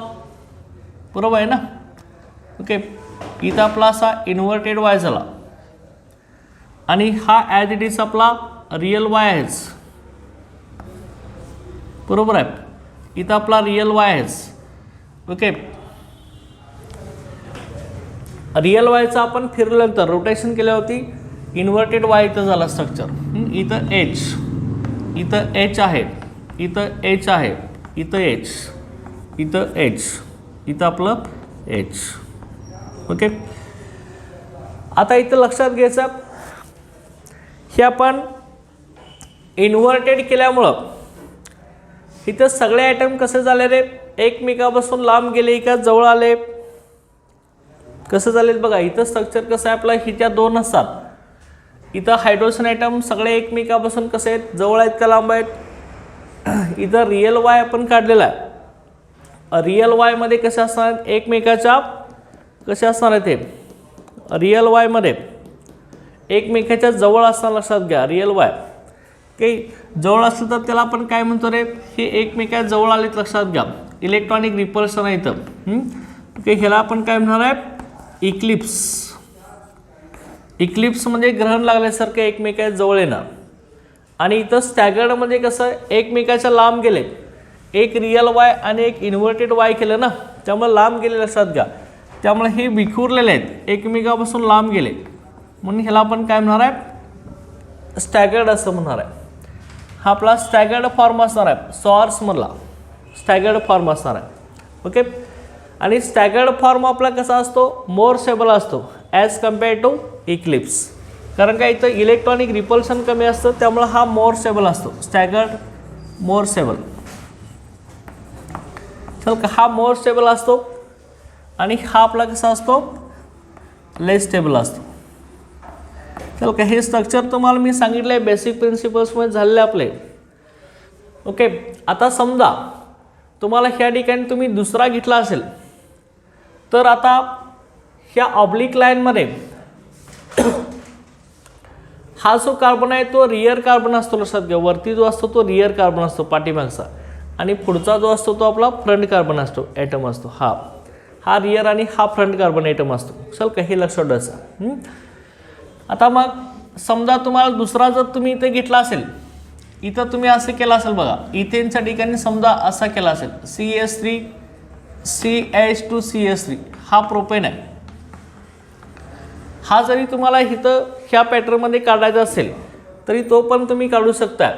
बरोबर आहे ना. ओके, इथं आपला असा इन्व्हर्टेड वाय झाला आणि हा ॲज इट इज आपला रिअल वाय आहेच, बरोबर आहे. इथं आपला रिअल वाय आहेच. ओके, रिअल वायचा आपण फिरल्यानंतर रोटेशन केल्यावरती इन्व्हर्टेड वाय इथं झाला स्ट्रक्चर. इथं एच, इथं एच आहे, इथं एच आहे, इथं एच, इथं एच, इथं आपलं एच. ओके, आता इथं लक्षात घ्यायचं, हे आपण इन्व्हर्टेड केल्यामुळं इथं सगळे आयटम कसे झाले रे, एकमेकापासून लांब गेले का जवळ आले, कसं झालेत बघा. इथं स्ट्रक्चर कसं आहे आपलं, हिच्या दोन असतात, इथं हायड्रोजन आयटम सगळे एकमेकापासून कसे आहेत, जवळ आहेत का लांब आहेत. इथं रिअल वाय आपण काढलेला आहे, रिअल वायमध्ये कसे असणार, एकमेकाच्या कसे असणार आहेत, ते रिअल वायमध्ये एकमेकाच्या जवळ असणार, लक्षात घ्या. रिअल वाय काही जवळ असलं तर त्याला आपण काय म्हणतो रे, हे एकमेकाच्या जवळ आलेत, लक्षात घ्या. इलेक्ट्रॉनिक रिपल्शन आहे इथं. ओके, ह्याला आपण काय म्हणणार आहे, इक्लिप्स. इक्लिप्स म्हणजे ग्रहण लागल्यासारखं एकमेकाच्या जवळ येणार. आणि इथं स्टॅगर्ड म्हणजे कसं, एकमेकाच्या लांब गेले, एक रिअल वाय आणि एक इन्व्हर्टेड वाय केलं ना, त्यामुळे लांब गेले, लक्षात घ्या. त्यामुळे हे विखुरलेले आहेत, एकमेकापासून लांब गेले, म्हणून ह्याला आपण काय म्हणणार आहे, स्टॅगर्ड असं म्हणणार आहे. हा आपला स्टॅगर्ड फॉर्म असणार आहे, सॉर्समधला स्टॅगर्ड फॉर्म असणार आहे. ओके, आणि स्टॅगर्ड फॉर्म आपला कसा असतो, मोर स्टेबल असतो ॲज कम्पेअर टू इक्लिप्स. कारण काय इथं इलेक्ट्रॉनिक रिपल्शन कमी असतं, त्यामुळे हा मोर स्टेबल असतो, स्टॅगर्ड मोर स्टेबल. चल का, हा मोर स्टेबल असतो आणि हा आपला कसा असतो, लेस स्टेबल असतो. चल का, हे स्ट्रक्चर तुम्हाला मी सांगितलं आहे बेसिक प्रिन्सिपल्समध्ये झालेले आपले. ओके, आता समजा तुम्हाला ह्या ठिकाणी तुम्ही दुसरा घेतला असेल, तर आता ह्या ऑब्लिक लाईनमध्ये हा जो कार्बन आहे तो रिअर कार्बन असतो, लक्षात घ्या. वरती जो असतो तो रिअर कार्बन असतो पाठीमागचा, आणि पुढचा जो असतो तो आपला फ्रंट कार्बन असतो, ॲटम असतो. हा रिअर आणि हा फ्रंट कार्बन ॲटम असतो. चल का, हे लक्षात ठेवायचं. आता मग समजा तुम्हाला दुसरा जर तुम्ही इथे घेतला असेल, इथं तुम्ही असं केलं असेल बघा, इथेनच्या ठिकाणी समजा असा केला असेल, CH3 CH2CH3, हा प्रोपेन आहे. हा जरी तुम्हाला इथं ह्या पॅटर्नमध्ये काढायचा असेल तरी तो पण तुम्ही काढू शकता.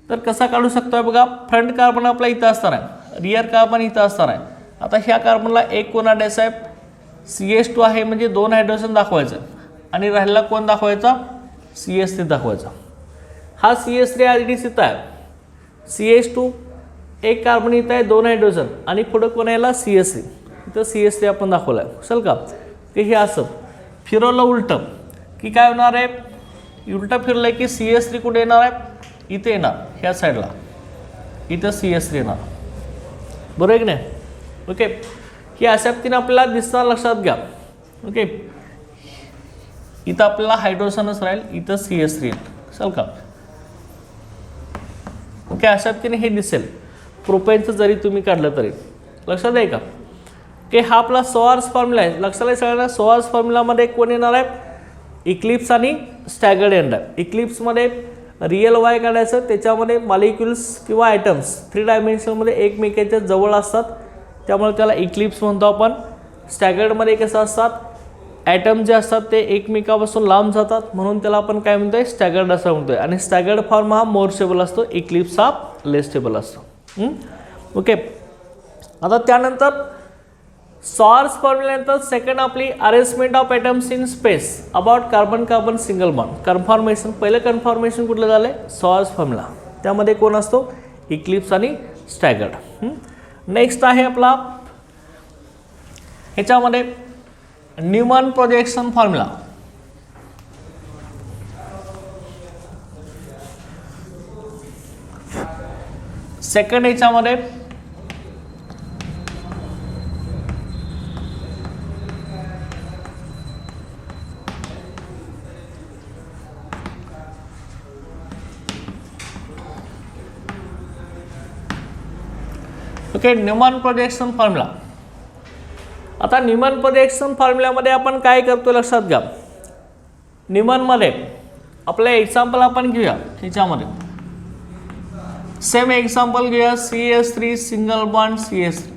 तर कसा काढू शकता बघा, फ्रंट कार्बन आपला इथं असणार आहे, रिअर कार्बन इथं असणार आहे. आता ह्या कार्बनला एक कोण द्यायचा आहे, CH2 आहे म्हणजे 2 हायड्रोजन दाखवायचं, आणि राहिलेला कोण दाखवायचा, CH3 दाखवायचा. हा CH3 ॲज इथं आहे, CH2 एक कार्बन इथं आहे, 2 हायड्रोजन, आणि पुढं कोण यायला CH3, इथं CH3 आपण दाखवलं आहे. चल का, की हे असं फिरवलं उलटं की काय होणार आहे, उलटं फिरलं की CH3 कुठे येणार आहे, इथे येणार, ह्या साईडला इथं CH3 येणार, बरोबर आहे की नाही. ओके, की अशा पद्धतीने आपल्याला दिसणार, लक्षात घ्या. ओके, इथं आपल्याला हायड्रोजनच राहील, इथं CH3 येईल. चल का, ओके, अशा पद्धतीने हे दिसेल. प्रोपेनचं जरी तुम्ही काढलं तरी लक्षात आहे का, की हा आपला सोआर्स फॉर्म्युला आहे. लक्षात आहे सगळ्यांना, सोआर्स फॉर्म्युलामध्ये कोण येणार आहे, इक्लिप्स आणि स्टॅगर्ड एंड आहे. इक्लिप्समध्ये रिअल वाय काढायचं, त्याच्यामध्ये मॉलिक्युल्स किंवा आयटम्स 3 डायमेन्शनमध्ये एकमेकाच्या जवळ असतात, त्यामुळे त्याला इक्लिप्स म्हणतो आपण. स्टॅगर्डमध्ये कसं असतात, ॲटम जे असतात ते एकमेकापासून लांब जातात, म्हणून त्याला आपण काय म्हणतोय, स्टॅगर्ड असं म्हणतोय. आणि स्टॅगर्ड फॉर्म हा मोर स्टेबल असतो, इक्लिप्स हा लेस स्टेबल असतो. ओके, आता त्यानंतर सॉर्स फॉर्म्युल्यानंतर सेकंड आपली arrangement of atoms in space about carbon carbon single bond. Conformation, पहिलं कन्फॉर्मेशन कुठलं झालं, सॉर्स फॉर्म्युला, त्यामध्ये कोण असतो, इक्लिप्स आणि स्टॅगर्ड. नेक्स्ट आहे आपला ह्याच्यामध्ये न्यूमन प्रोजेक्शन फॉर्म्युला. सेकंड ह्याच्यामध्ये ओके, न्यूमन प्रोजेक्शन फॉर्म्युला. आता न्यूमन प्रोजेक्शन फॉर्म्युल्यामध्ये आपण काय करतो लक्षात घ्या. न्यूमनमध्ये आपलं एक्झाम्पल आपण घेऊया. ह्याच्यामध्ये सेम एक्झाम्पल घेऊया. CH3 सिंगल बॉन्ड CH3,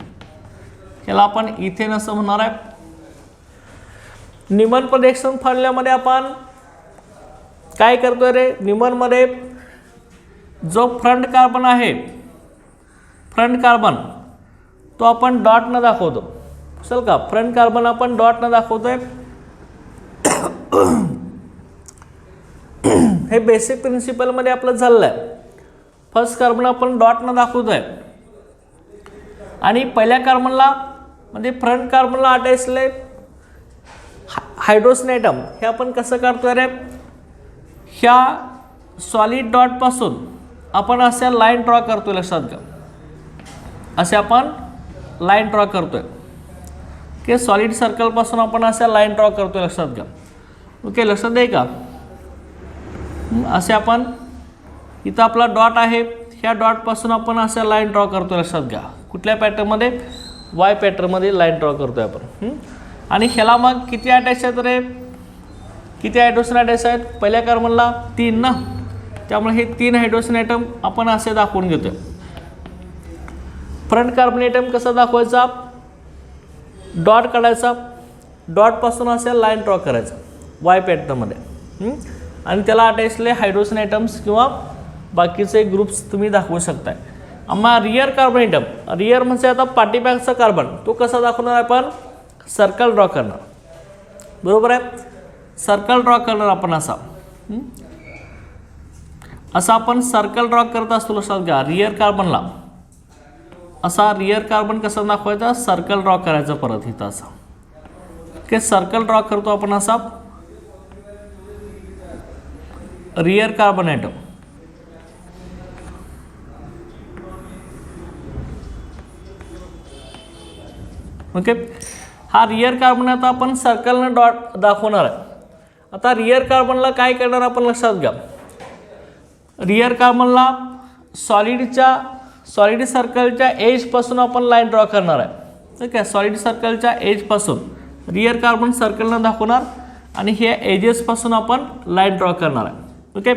याला आपण इथेन असं म्हणणार आहे. न्यूमन प्रोजेक्शन फॉर्म्युल्यामध्ये आपण काय करतोय रे. न्यूमनमध्ये जो फ्रंट कार्बन आहे, फ्रंट कार्बन तो आपण डॉट न दाखवतो. चल का, फ्रंट कार्बन आपण डॉट न दाखवतोय. हे बेसिक प्रिन्सिपलमध्ये आपलं झालेलं आहे. फर्स्ट कार्बन आपण डॉट न दाखवतोय आणि पहिल्या कार्बनला म्हणजे फ्रंट कार्बनला अटॅचले हायड्रोजन ॲटम हे आपण कसं काढतोय रे. ह्या सॉलिड डॉटपासून आपण अशा लाईन ड्रॉ करतोय. लक्षात घ्या, असे आपण लाईन ड्रॉ करतोय. ओके, सॉलिड सर्कलपासून आपण अशा लाईन ड्रॉ करतोय. लक्षात घ्या. ओके, लक्षात आहे का. असे आपण इथं आपला डॉट आहे, ह्या डॉटपासून आपण अशा लाईन ड्रॉ करतोय. लक्षात घ्या, कुठल्या पॅटर्नमध्ये, वाय पॅटर्नमध्ये लाईन ड्रॉ करतोय आपण. आणि ह्याला मग किती अटॅच आहेत रे, किती हायड्रोजन अटॅच आहेत. पहिल्या कार्बनला 3 ना, त्यामुळे हे 3 हायड्रोजन ॲटम आपण असे दाखवून घेतोय. फ्रंट कार्बन ॲटम कसा दाखवायचा, डॉट काढायचा, डॉटपासून असे लाईन ड्रॉ करायचा वाय पॅटर्नमध्ये आणि त्याला अटॅचले हायड्रोजन ॲटम्स किंवा बाकीचे ग्रुप्स तुम्ही दाखवू शकताय. आम्हा रियर कार्बन ॲटम, रियर म्हणजे आता पाठीमागचा कार्बन, तो कसा दाखवणार आपण, सर्कल ड्रॉ करणार. बरोबर आहे, सर्कल ड्रॉ करणार आपण असा. असा आपण सर्कल ड्रॉ करत असतो. लक्षात घ्या, रियर कार्बनला असा रियर कार्बन कसा दाखवायचा, सर्कल ड्रॉ करायचा परत इथं असा. ओके, सर्कल ड्रॉ करतो आपण असा रियर कार्बन ॲटम. ओके, हा रियर कार्बन आता आपण सर्कलनं डॉट दाखवणार आहे. आता रियर कार्बनला काय करणार आपण लक्षात घ्या. रियर कार्बनला सॉलिड सर्कलच्या एजपासून आपण लाईन ड्रॉ करणार आहे. ठीक आहे, सॉलिड सर्कलच्या एजपासून रियर कार्बन सर्कलनं दाखवणार आणि हे एजेसपासून आपण लाईन ड्रॉ करणार आहे. ओके,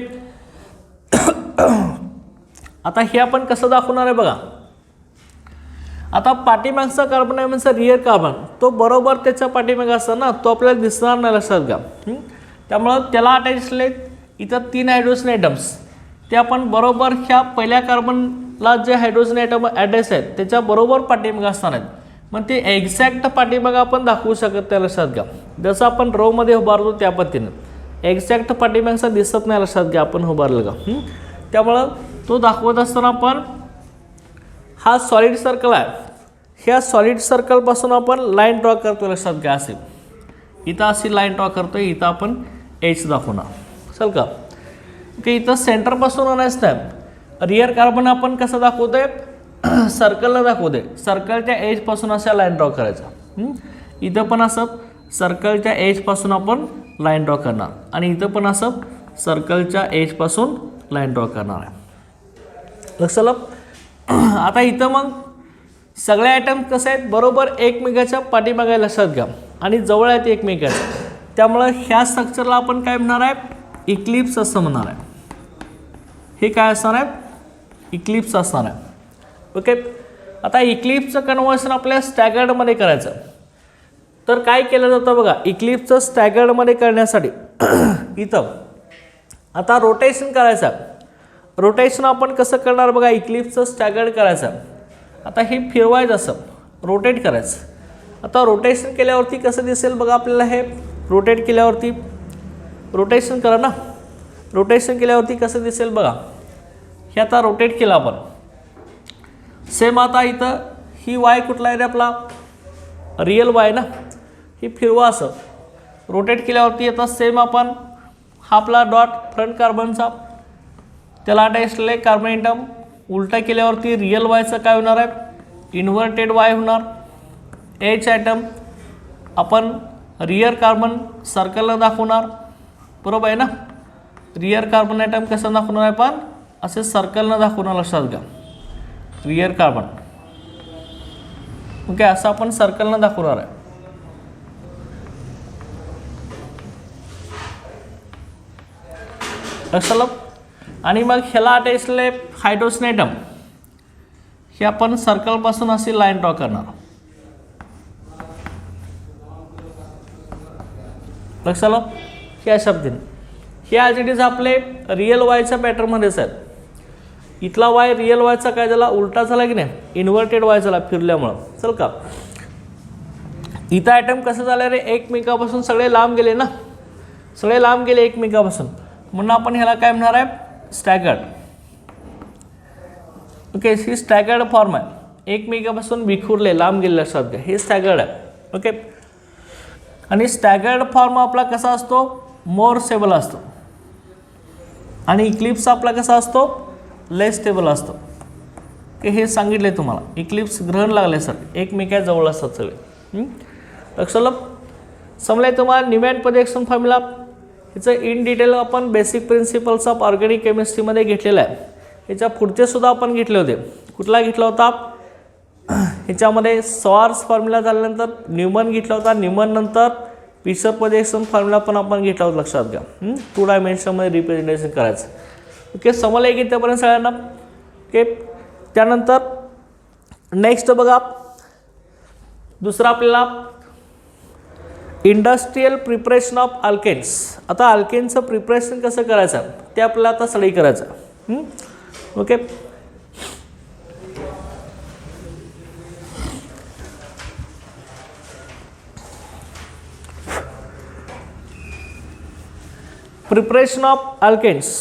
आता हे आपण कसं दाखवणार आहे बघा. आता पाठीमागचा कार्बन आहे म्हणजे रियर कार्बन, तो बरोबर त्याच्या पाठीमागे असतं ना, तो आपल्याला दिसणार नाही. लक्षात घ्या, त्यामुळं त्याला अटॅचले इथं 3 हायड्रोजन ॲटम्स, ते आपण बरोबर ह्या पहिल्या कार्बनला जे हायड्रोजन ॲटम ॲटॅच आहेत त्याच्या बरोबर पाठीमागे असणार आहेत. मग ते एक्झॅक्ट पाठीमागे आपण दाखवू शकत नाही. लक्षात घ्या, जसं आपण रोमध्ये उभारतो त्या पद्धतीनं एक्झॅक्ट पाठीमागचा दिसत नाही. लक्षात घ्या, आपण उभारलं का. त्यामुळं तो दाखवत असताना आपण हा सॉलिड सर्कल आहे, ह्या सॉलिड सर्कलपासून आपण लाईन ड्रॉ करतो. लक्षात घ्या, असे इथं अशी लाईन ड्रॉ करतो, इथं आपण एच दाखवणार. चल का. ओके, इथं सेंटरपासून आणायचं नाही. रियर कार्बन आपण कसं दाखवतोय, सर्कलला दाखवतोय. सर्कलच्या एजपासून अशा लाईन ड्रॉ करायचा. इथं पण असं सर्कलच्या एजपासून आपण लाईन ड्रॉ करणार आणि इथं पण असं सर्कलच्या एजपासून लाईन ड्रॉ करणार आहे. लक्षात. आता इथं मग सगळे ॲटम कसे आहेत, बरोबर एकमेकाच्या पाठीमागे. लक्षात घ्या, आणि जवळ आहेत एकमेकाच्या. त्यामुळं ह्या स्ट्रक्चरला आपण काय म्हणणार आहे, इक्लिप्स असं म्हणणार आहे. हे काय असणार आहे, इक्लिप्स असणार आहे. ओके, आता इक्लिप्सचं कन्व्हर्शन आपल्या स्टॅगर्डमध्ये करायचं. तर काय केलं जातं बघा, इक्लिप्सचं स्टॅगर्डमध्ये करण्यासाठी इथं आता रोटेशन करायचं. रोटेशन आपण कसं करणार बघा, इक्लिप्सचं स्टॅगर्ड करायचं. आता हे फिरवायचं, असं रोटेट करायचं. आता रोटेशन केल्यावरती कसं दिसेल बघा आपल्याला, हे रोटेट केल्यावरती, रोटेशन करा ना, रोटेशन केल्यावरती कसं दिसेल बघा. हे आता रोटेट केलं आपण. सेम आता इथं ही वाय कुठला आहे रे आपला, रियल वाय ना, ही फिरवा असं रोटेट केल्यावरती. आता सेम आपण हा आपला डॉट फ्रंट कार्बनचा, त्याला अटॅचले कार्बन ॲटम उलटा केल्यावरती रियल वायचं काय होणार आहे, इन्व्हर्टेड वाय होणार. एच ॲटम आपण रियर कार्बन सर्कलला दाखवणार. बरोबर आहे ना, रियर कार्बन ॲटम कसं दाखवणार आहे आपण, असे सर्कलनं दाखवणार. लक्षात घ्या, रियर कार्बन ओके, असं आपण सर्कलनं दाखवणार आहे. लक्षात आलं. आणि मग ह्याला अटॅचले हायड्रोजन ॲटम हे आपण सर्कलपासून अशी लाईन ड्रॉ करणार. लक्षात आलं. ह्या शब्दाने हे ॲज इट इज आपले रिअल वायच्या पॅटर्नमध्येच आहेत. इथला वाय रिअल वायचा काय झाला, उलटा झाला की नाही, इन्व्हर्टेड वाय झाला फिरल्यामुळं. चल का इथं ॲटम कसं झालं रे, एकमेकापासून सगळे लांब गेले ना, सगळे लांब गेले एकमेकापासून, म्हणून आपण ह्याला काय म्हणणार आहे, स्टॅगर्ड. ओके, ही स्टॅगर्ड फॉर्म आहे, एकमेकापासून विखुरले लांब गेले. लक्षात घ्या, हे स्टॅगर्ड आहे. ओके, आणि स्टॅगर्ड फॉर्म आपला कसा असतो, मोर स्टेबल असतो. आणि इक्लिप्स आपला कसा असतो, लेस स्टेबल असतो. की हे सांगितले तुम्हाला, इक्लिप्स ग्रहण लागले सर, एकमेका जवळ असतात सगळे. लक्षात समजले तुम्हाला. न्यूमॅन प्रोजेक्शन फॉर्म्युला ह्याचं इन डिटेल आपण बेसिक प्रिन्सिपल्स ऑफ ऑर्गॅनिक केमिस्ट्रीमध्ये घेतलेलं आहे. ह्याच्या पुढचे सुद्धा आपण घेतले होते. कुठला घेतला होता, ह्याच्यामध्ये सॉर्स फॉर्म्युला झाल्यानंतर न्यूमन घेतला होता, न्यूमन नंतर पिसर प्रोजेक्शन फॉर्म्युला पण आपण घेतला होता. लक्षात घ्या, 2 डायमेन्शनमध्ये रिप्रेझेंटेशन करायचं. ओके, समजलं की त्यापर्यंत सगळ्यांना. ओके, त्यानंतर नेक्स्ट बघा, दुसरा आपल्याला इंडस्ट्रियल प्रिपरेशन ऑफ अल्केन्स. आता अल्केनचं प्रिपरेशन कसं करायचं ते आपल्याला आता स्टडी करायचं. Okay, preparation of alkanes,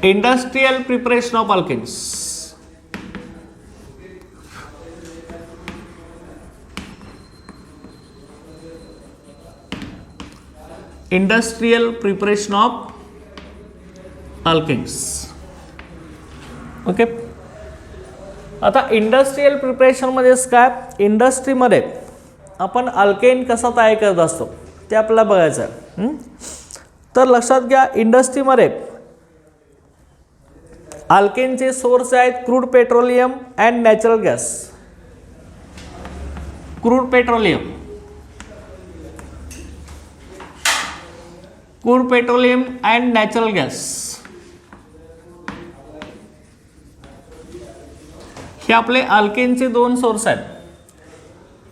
industrial preparation of alkanes. Industrial preparation of alkanes. Okay, आता इंडस्ट्रियल प्रिपरेशनमध्येच काय, इंडस्ट्रीमध्ये आपण अल्केन कसा तयार करत असतो ते आपल्याला बघायचं आहे. तर लक्षात घ्या, इंडस्ट्रीमध्ये अल्केनचे सोर्स आहेत crude petroleum and natural gas. Crude petroleum, crude petroleum and natural gas हे आपले अल्केनचे 2 सोर्स आहेत.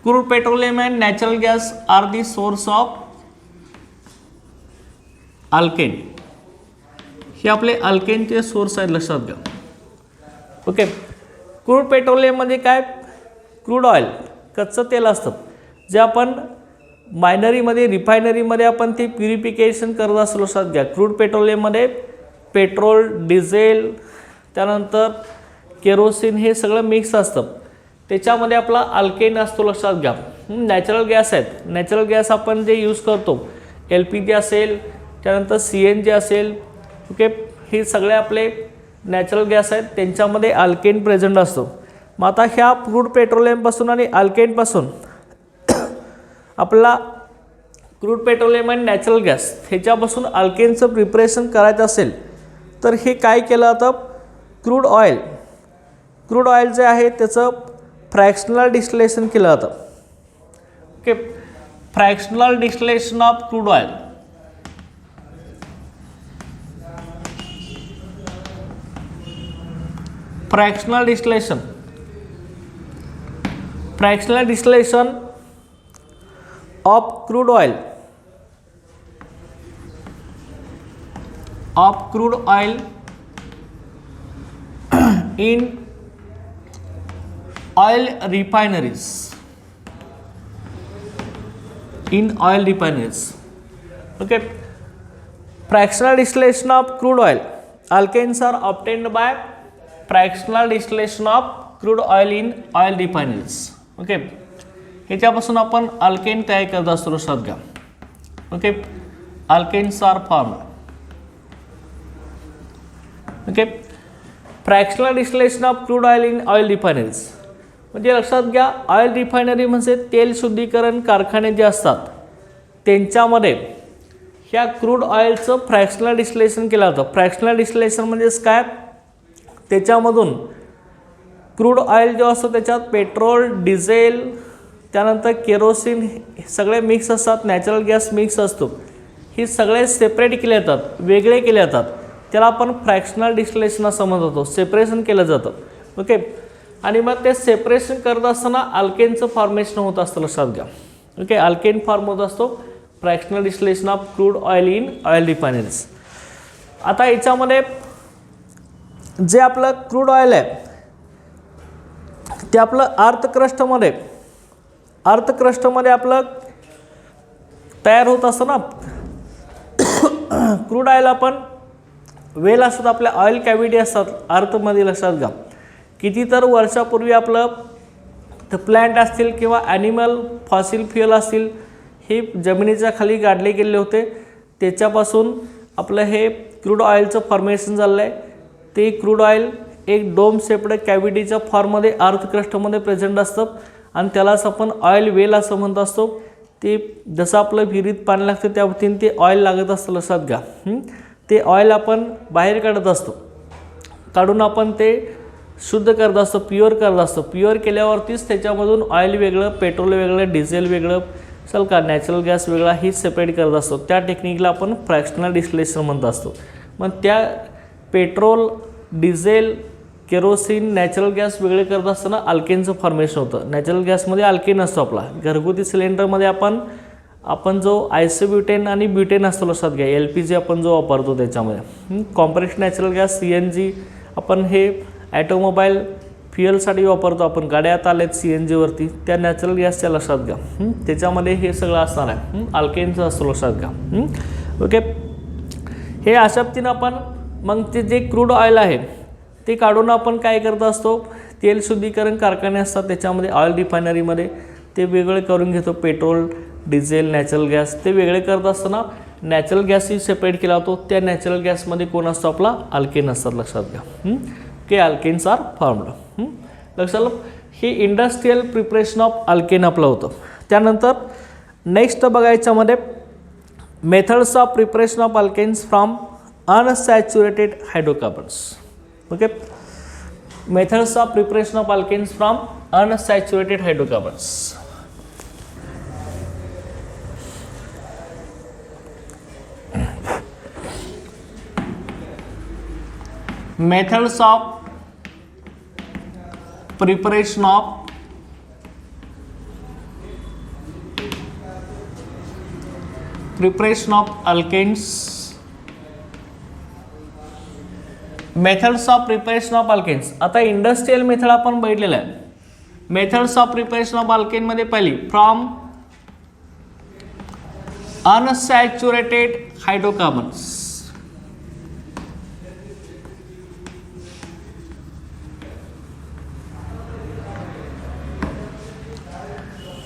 Crude petroleum and natural gas are the source of alkane. हे आपले अल्केनचे सोर्स आहेत. लक्षात घ्या. ओके, क्रूड पेट्रोलियममध्ये काय, क्रूड ऑइल कच्चं तेल असतं जे आपण मायनरीमध्ये रिफायनरीमध्ये आपण ते प्युरिफिकेशन करत असतो. लक्षात घ्या, क्रूड पेट्रोलियममध्ये पेट्रोल, डिझेल, त्यानंतर केरोसिन हे सगळं मिक्स असतं. त्याच्यामध्ये आपला अल्केन असतो. लक्षात घ्या. नॅचरल गॅस आहेत, नॅचरल गॅस आपण जे यूज करतो, LPG असेल, त्यानंतर CNG असेल. ओके, हे सगळे आपले नॅचरल गॅस आहेत, त्यांच्यामध्ये अल्केन प्रेझेंट असतो. मग आता ह्या क्रूड पेट्रोलियमपासून आणि अल्केनपासून आपल्याला क्रूड पेट्रोलियम आणि नॅचरल गॅस ह्याच्यापासून अल्केनचं प्रिपरेशन करायचं असेल तर हे काय केलं जातं, क्रूड ऑइल जे आहे त्याचं फ्रॅक्शनल डिस्टिलेशन केलं जातं. Okay, fractional distillation of crude oil. Fractional distillation of crude oil in oil refineries. Okay, fractional distillation of crude oil. Alkanes are obtained by fractional distillation of crude oil in oil refineries. Okay, ह्याच्यापासून आपण alkane तयार करत असतो. लक्षात घ्या. Okay, alkanes are form. Okay, fractional distillation of crude oil in oil refineries म्हणजे लक्षात घ्या, ऑइल रिफायनरी म्हणजे तेल शुद्धीकरण कारखाने जे असतात त्यांच्यामध्ये ह्या क्रूड ऑइलचं फ्रॅक्शनल डिस्टिलेशन केलं जातं. फ्रॅक्शनल डिस्टिलेशन म्हणजेच काय, त्याच्यामधून क्रूड ऑइल जो असतो त्याच्यात पेट्रोल, डिझेल, त्यानंतर केरोसिन सगळे मिक्स असतात, नॅचरल गॅस मिक्स असतो. ही सगळे सेपरेट केले जातात, वेगळे केले जातात. त्याला आपण फ्रॅक्शनल डिस्टिलेशन असं म्हणतो, सेपरेशन केलं जातं. ओके. आणि मग ते सेपरेशन करत असताना अल्केनचं फॉर्मेशन होत असतं, लक्षात घ्या. ओके. अल्केन फॉर्म होत असतो fractional distillation of crude oil in oil refineries. आता याच्यामध्ये जे आपलं क्रूड ऑइल आहे ते आपलं अर्थक्रस्टमध्ये आपलं तयार होत असतं ना. क्रूड ऑइल आपण वेल असतात, आपल्या ऑइल कॅव्हिटी असतात अर्थमध्ये, लक्षात घ्या. किती तर वर्षापूर्वी आपलं प्लॅन्ट असतील किंवा ॲनिमल फॉसिल फ्युएल असतील, हे जमिनीच्या खाली गाडले गेले होते. त्याच्यापासून आपलं हे क्रूड ऑइलचं फॉर्मेशन झालं आहे. ते क्रूड ऑइल एक डोम शेप्ड कॅव्हिटीच्या फॉर्ममध्ये अर्थक्रस्टमध्ये प्रेझेंट असतं आणि त्यालाच आपण ऑइल वेल असं म्हणत असतो. ते जसं आपलं विहिरीत पाणी लागतं त्या पद्धतीने ते ऑइल लागत असतं, लक्षात घ्या. ते ऑइल आपण बाहेर काढत असतो, काढून आपण ते शुद्ध करत असतो, प्युअर करत असतो. प्युअर केल्यावरतीच त्याच्यामधून ऑइल वेगळं, पेट्रोल वेगळं, डिझेल वेगळं, चल का नॅचरल गॅस वेगळा ही सेपरेट करत असतो. त्या टेक्निकला आपण फ्रॅक्शनल डिस्टिलेशन म्हणत असतो. मग त्या petrol, diesel, kerosene, natural gas वेगळे करत असताना अल्केनचं फॉर्मेशन होतं. नॅचरल गॅसमध्ये अल्केन असतो आपला. घरगुती सिलेंडरमध्ये आपण जो आयसोब्युटेन आणि ब्युटेन असतो, लक्षात घ्या. LPG आपण जो वापरतो त्याच्यामध्ये. कॉम्प्रेस्ड नॅचरल गॅस CNG आपण हे ॲटोमोबाईल फ्युएलसाठी वापरतो. आपण गाड्या आता आल्यात CNGवरती, त्या नॅचरल गॅसच्या, लक्षात घ्या. त्याच्यामध्ये हे सगळं असणार आहे, अल्केनचं असतं, लक्षात घ्या. ओके. हे अशा पद्धतीनं आपण मग ते जे क्रूड ऑइल आहे ते काढून आपण काय करत असतो, तेल शुद्धीकरण कारखाने असतात त्याच्यामध्ये, ऑइल रिफायनरीमध्ये ते वेगळे करून घेतो. पेट्रोल, डिझेल, नॅचरल गॅस ते वेगळे करत असताना नॅचरल गॅसही सेपरेट केला होतो. त्या नॅचरल गॅसमध्ये कोण असतो, आपला अल्केन असतात, लक्षात घ्या. के अल्केन्स आर फॉर्म्ड. लक्षात. हे इंडस्ट्रियल प्रिपरेशन ऑफ अल्केन आपलं होतं. त्यानंतर नेक्स्ट बघायच्यामध्ये methods of preparation of alkanes from unsaturated hydrocarbons. Okay. Methods of preparation of alkanes from unsaturated hydrocarbons. Methods of preparation of alkanes. Methods of preparation of alkanes. आता industrial method आपण बघितलेलं आहे. Methods of preparation of alkane मध्ये पहिली from unsaturated hydrocarbons.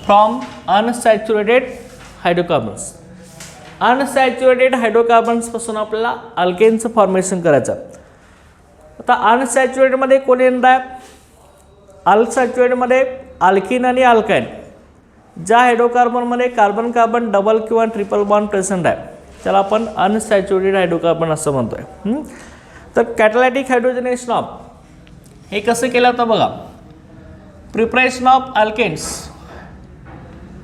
From unsaturated hydrocarbons. Unsaturated हायड्रोकार्बन्सपासून आपल्याला अल्केनचं formation करायचं. आता अनसॅच्युरेटेडमध्ये कोण येणार आहे, अनसॅच्युरेटेडमध्ये अल्किन आणि अल्काइन. ज्या हायड्रोकार्बनमध्ये कार्बन कार्बन डबल किंवा ट्रिपल बॉन्ड प्रेझेंट आहे त्याला आपण अनसॅच्युरेटेड हायड्रोकार्बन असं म्हणतोय. तर कॅटॅलिटिक हायड्रोजनेशन ऑफ हे कसं केलं होतं बघा. Preparation of alkanes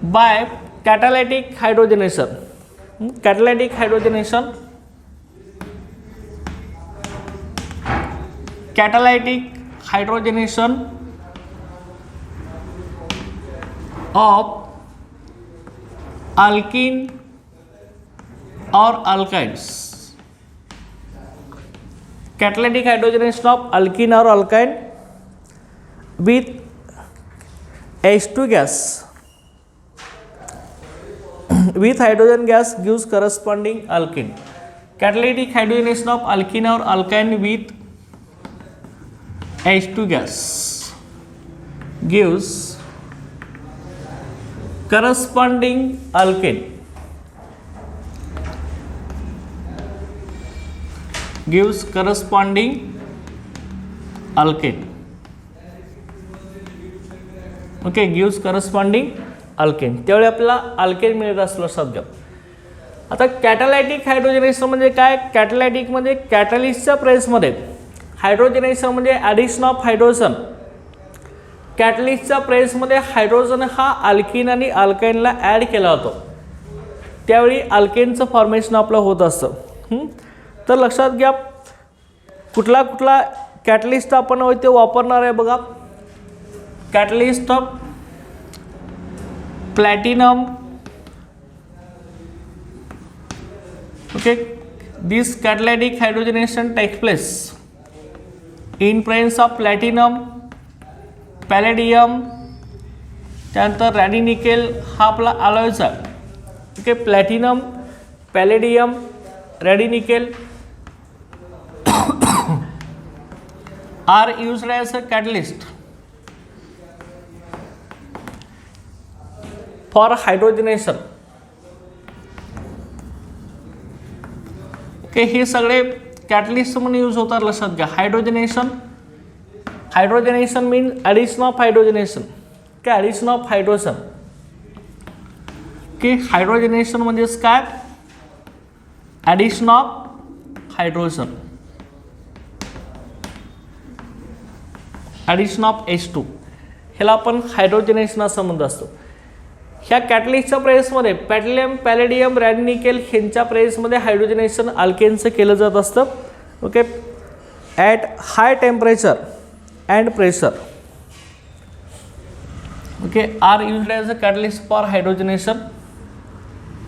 by catalytic hydrogenation. Catalytic hydrogenation, catalytic hydrogenation of alkene or alkynes. Catalytic hydrogenation of alkene or alkyne with H2 gas with hydrogen gas gives corresponding alkene. Catalytic hydrogenation of alkene or alkyne with H2 gas gives corresponding alkane. Gives corresponding alkane. Okay, gives corresponding alkane. त्यावेळी आपल्याला alkane मिळत असलं लक्षात घ्या. आता कॅटॅलिटिक हायड्रोजनेशन म्हणजे काय. कॅटॅलिटिक म्हणजे कॅटॅलिस्टच्या प्रेसमध्ये, हायड्रोजनेशन म्हणजे ॲडिशन ऑफ हायड्रोजन कॅटलिस्टच्या प्रेसमध्ये हायड्रोजन हा अल्किन आणि अल्काईनला ॲड केला होतो, त्यावेळी अल्केनचं फॉर्मेशन आपलं होत असतं. तर लक्षात घ्या कुठला कुठला कॅटलिस्ट आपण इथे वापरणार आहे बघा. Catalyst platinum. Okay, this catalytic hydrogenation takes place in presence of platinum, palladium, त्यानंतर रॅडिनिकेल हा आपला अलॉयज आहे. Okay, platinum, palladium, raney nickel are used as a catalyst for hydrogenation. ओके, हे सगळे कॅटलिस्ट म्हणून यूज होतात, लक्षात घ्या. Hydrogenation, hydrogenation mean addition of hydrogenation. Okay, addition of hydrogen. Okay, hydrogenation म्हणजेच काय? Addition of hydrogen, addition of H2, ह्याला आपण हायड्रोजनेशन असं म्हणत असतो. ह्या कॅटलिस्टच्या प्रेसमध्ये पेट्रोलियम, पॅलेडियम, रॅडिनिकेल ह्यांच्या प्रेसमध्ये हायड्रोजनेशन अल्केनचं केलं जात असतं. Okay, at high temperature and pressure. Okay, are used as a catalyst for hydrogenation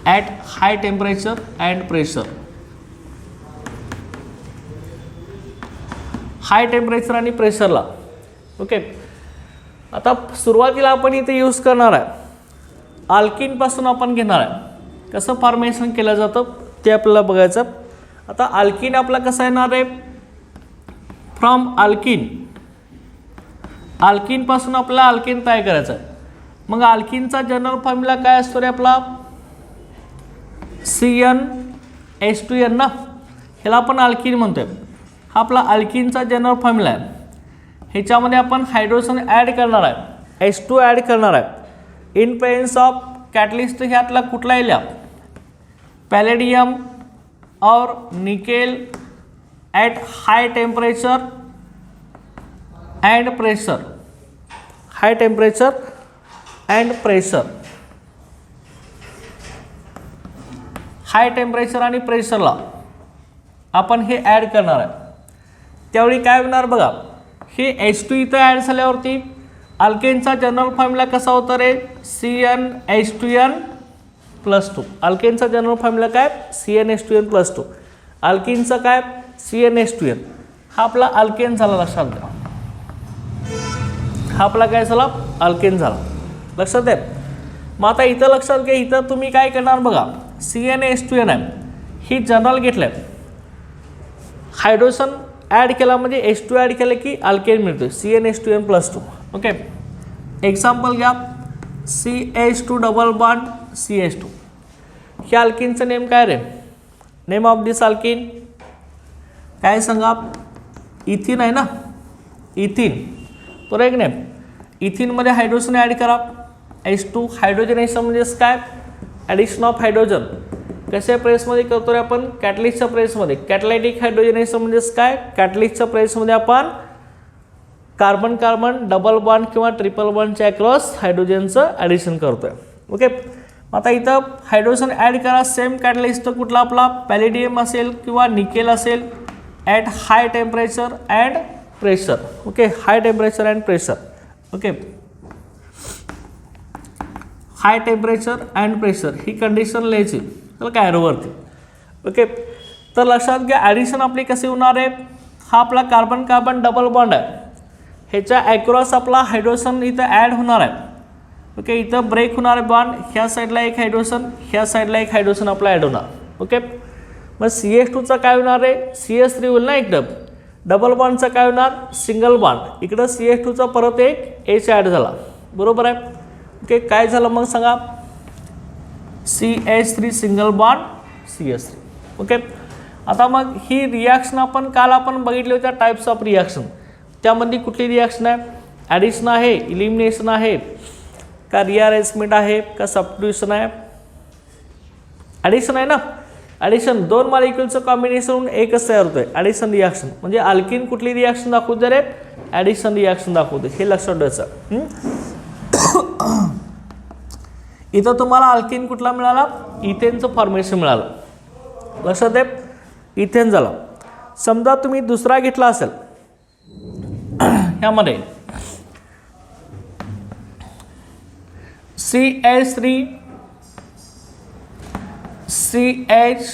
at high temperature and pressure. High temperature आणि प्रेशरला. ओके, आता सुरुवातीला आपण इथे यूज करणार आहे अल्किनपासून आपण घेणार आहे. कसं फॉर्मेशन केलं जातं ते आपल्याला बघायचं. आता अल्किन आपला कसा येणार आहे? फ्रॉम अल्किन, अल्किनपासून आपल्याला अल्किन तयार करायचं आहे. मग अल्किनचा जनरल फॉर्म्युला काय असतो रे आपला? CnH2n ना, ह्याला आपण अल्किन म्हणतोय. हा आपला अल्किनचा जनरल फॉर्म्युला आहे. ह्याच्यामध्ये आपण हायड्रोजन ॲड करणार आहे, H2 ॲड करणार आहे इन प्रेझेन्स ऑफ कॅटलिस्ट. ह्यातला कुठला येईल? पॅलेडियम और nickel at high temperature and pressure. High temperature and pressure, high temperature आणि प्रेशरला आपण हे ॲड करणार आहे. त्यावेळी काय होणार बघा, हे H2 इथं ॲड झाल्यावरती अल्केनचा जनरल फॉर्म्युला कसा होता रे? CnH2n+2. अल्केनचा जनरल फॉर्म्युला काय? CnH2n+2. अल्किनचा काय? CnH2n. हा आपला अल्केन झाला, लक्षात घ्या. हा आपला काय झाला? अल्केन झाला, लक्षात आहे. मग आता इथं लक्षात घ्या, इथं तुम्ही काय करणार बघा, CnH2n आहे, ही जनरल घेतलं आहे, हायड्रोजन ॲड केला म्हणजे H2 ॲड केलं की अल्केन मिळतो, CnH2n+2. ओके, एक्झाम्पल घ्या, CH2 डबल बॉन्ड CH2. ह्या अल्किनचं नेम काय रे? नेम ऑफ दिस अल्किन काय सांगा? इथिन आहे ना, इथिन. तो एक नेम. इथिनमध्ये हायड्रोजन ॲड करा, H2. हायड्रोजनेशन म्हणजेच काय? Addition of hydrogen. कशा प्रेसमध्ये करतो रे आपण? कॅटलिस्टच्या प्रेसमध्ये. कॅटलायटिक हायड्रोजनेशन म्हणजेच काय? कॅटलिस्टच्या प्रेसमध्ये आपण कार्बन कार्बन डबल बॉन्ड किंवा ट्रिपल बॉन्डच्या अक्रॉस हायड्रोजनचं ॲडिशन करतोय. ओके, आता इथं हायड्रोजन ॲड करा. सेम कॅटलिस्ट कुठला आपला? पॅलेडियम असेल किंवा निकेल असेल at high temperature and pressure. Okay, high temperature and pressure. Okay, high temperature and pressure he condition लिहायची तर काय वरती. ओके, तर लक्षात घ्या ॲडिशन आपली कशी होणार आहे? हा आपला कार्बन कार्बन डबल बॉन्ड आहे, ह्याच्या ॲक्रॉस आपला हायड्रोजन इथं ॲड होणार आहे. ओके, इथं ब्रेक होणार आहे बॉन्ड, ह्या साईडला एक हायड्रोजन, ह्या साईडला एक हायड्रोजन आपला ॲड होणार. ओके, मग CH2चा काय होणार आहे? CH3 होईल ना एकदम. डबल बॉन्डचा काय होणार? Single bond. इकडं CH2चा परत एक H ॲड झाला, बरोबर आहे. ओके, काय झालं मग सांगा? CH3 single bond CH3. Okay, आता मग ही रिॲक्शन आपण काल आपण बघितली होत्या टाईप्स ऑफ रिॲक्शन. त्यामध्ये कुठली रिॲक्शन आहे? ॲडिशन आहे, इलिमिनेशन आहे का रिअरेंजमेंट आहे का सबस्टिट्यूशन आहे? ॲडिशन आहे ना. ॲडिशन दोन मॉलिक्युलचं कॉम्बिनेशन होऊन एकच तयार होतोय, ॲडिशन रिॲक्शन. म्हणजे अल्किन कुठली रिॲक्शन दाखवते रे, ॲडिशन रिॲक्शन दाखवते, हे लक्षात ठेवायचं. इथं तुम्हाला अल्किन कुठला मिळाला, इथेनचं फॉर्मेशन मिळालं, लक्षात आहे, इथेन झालं. समजा तुम्ही दुसरा घेतला असेल ह्यामध्ये CH3 CH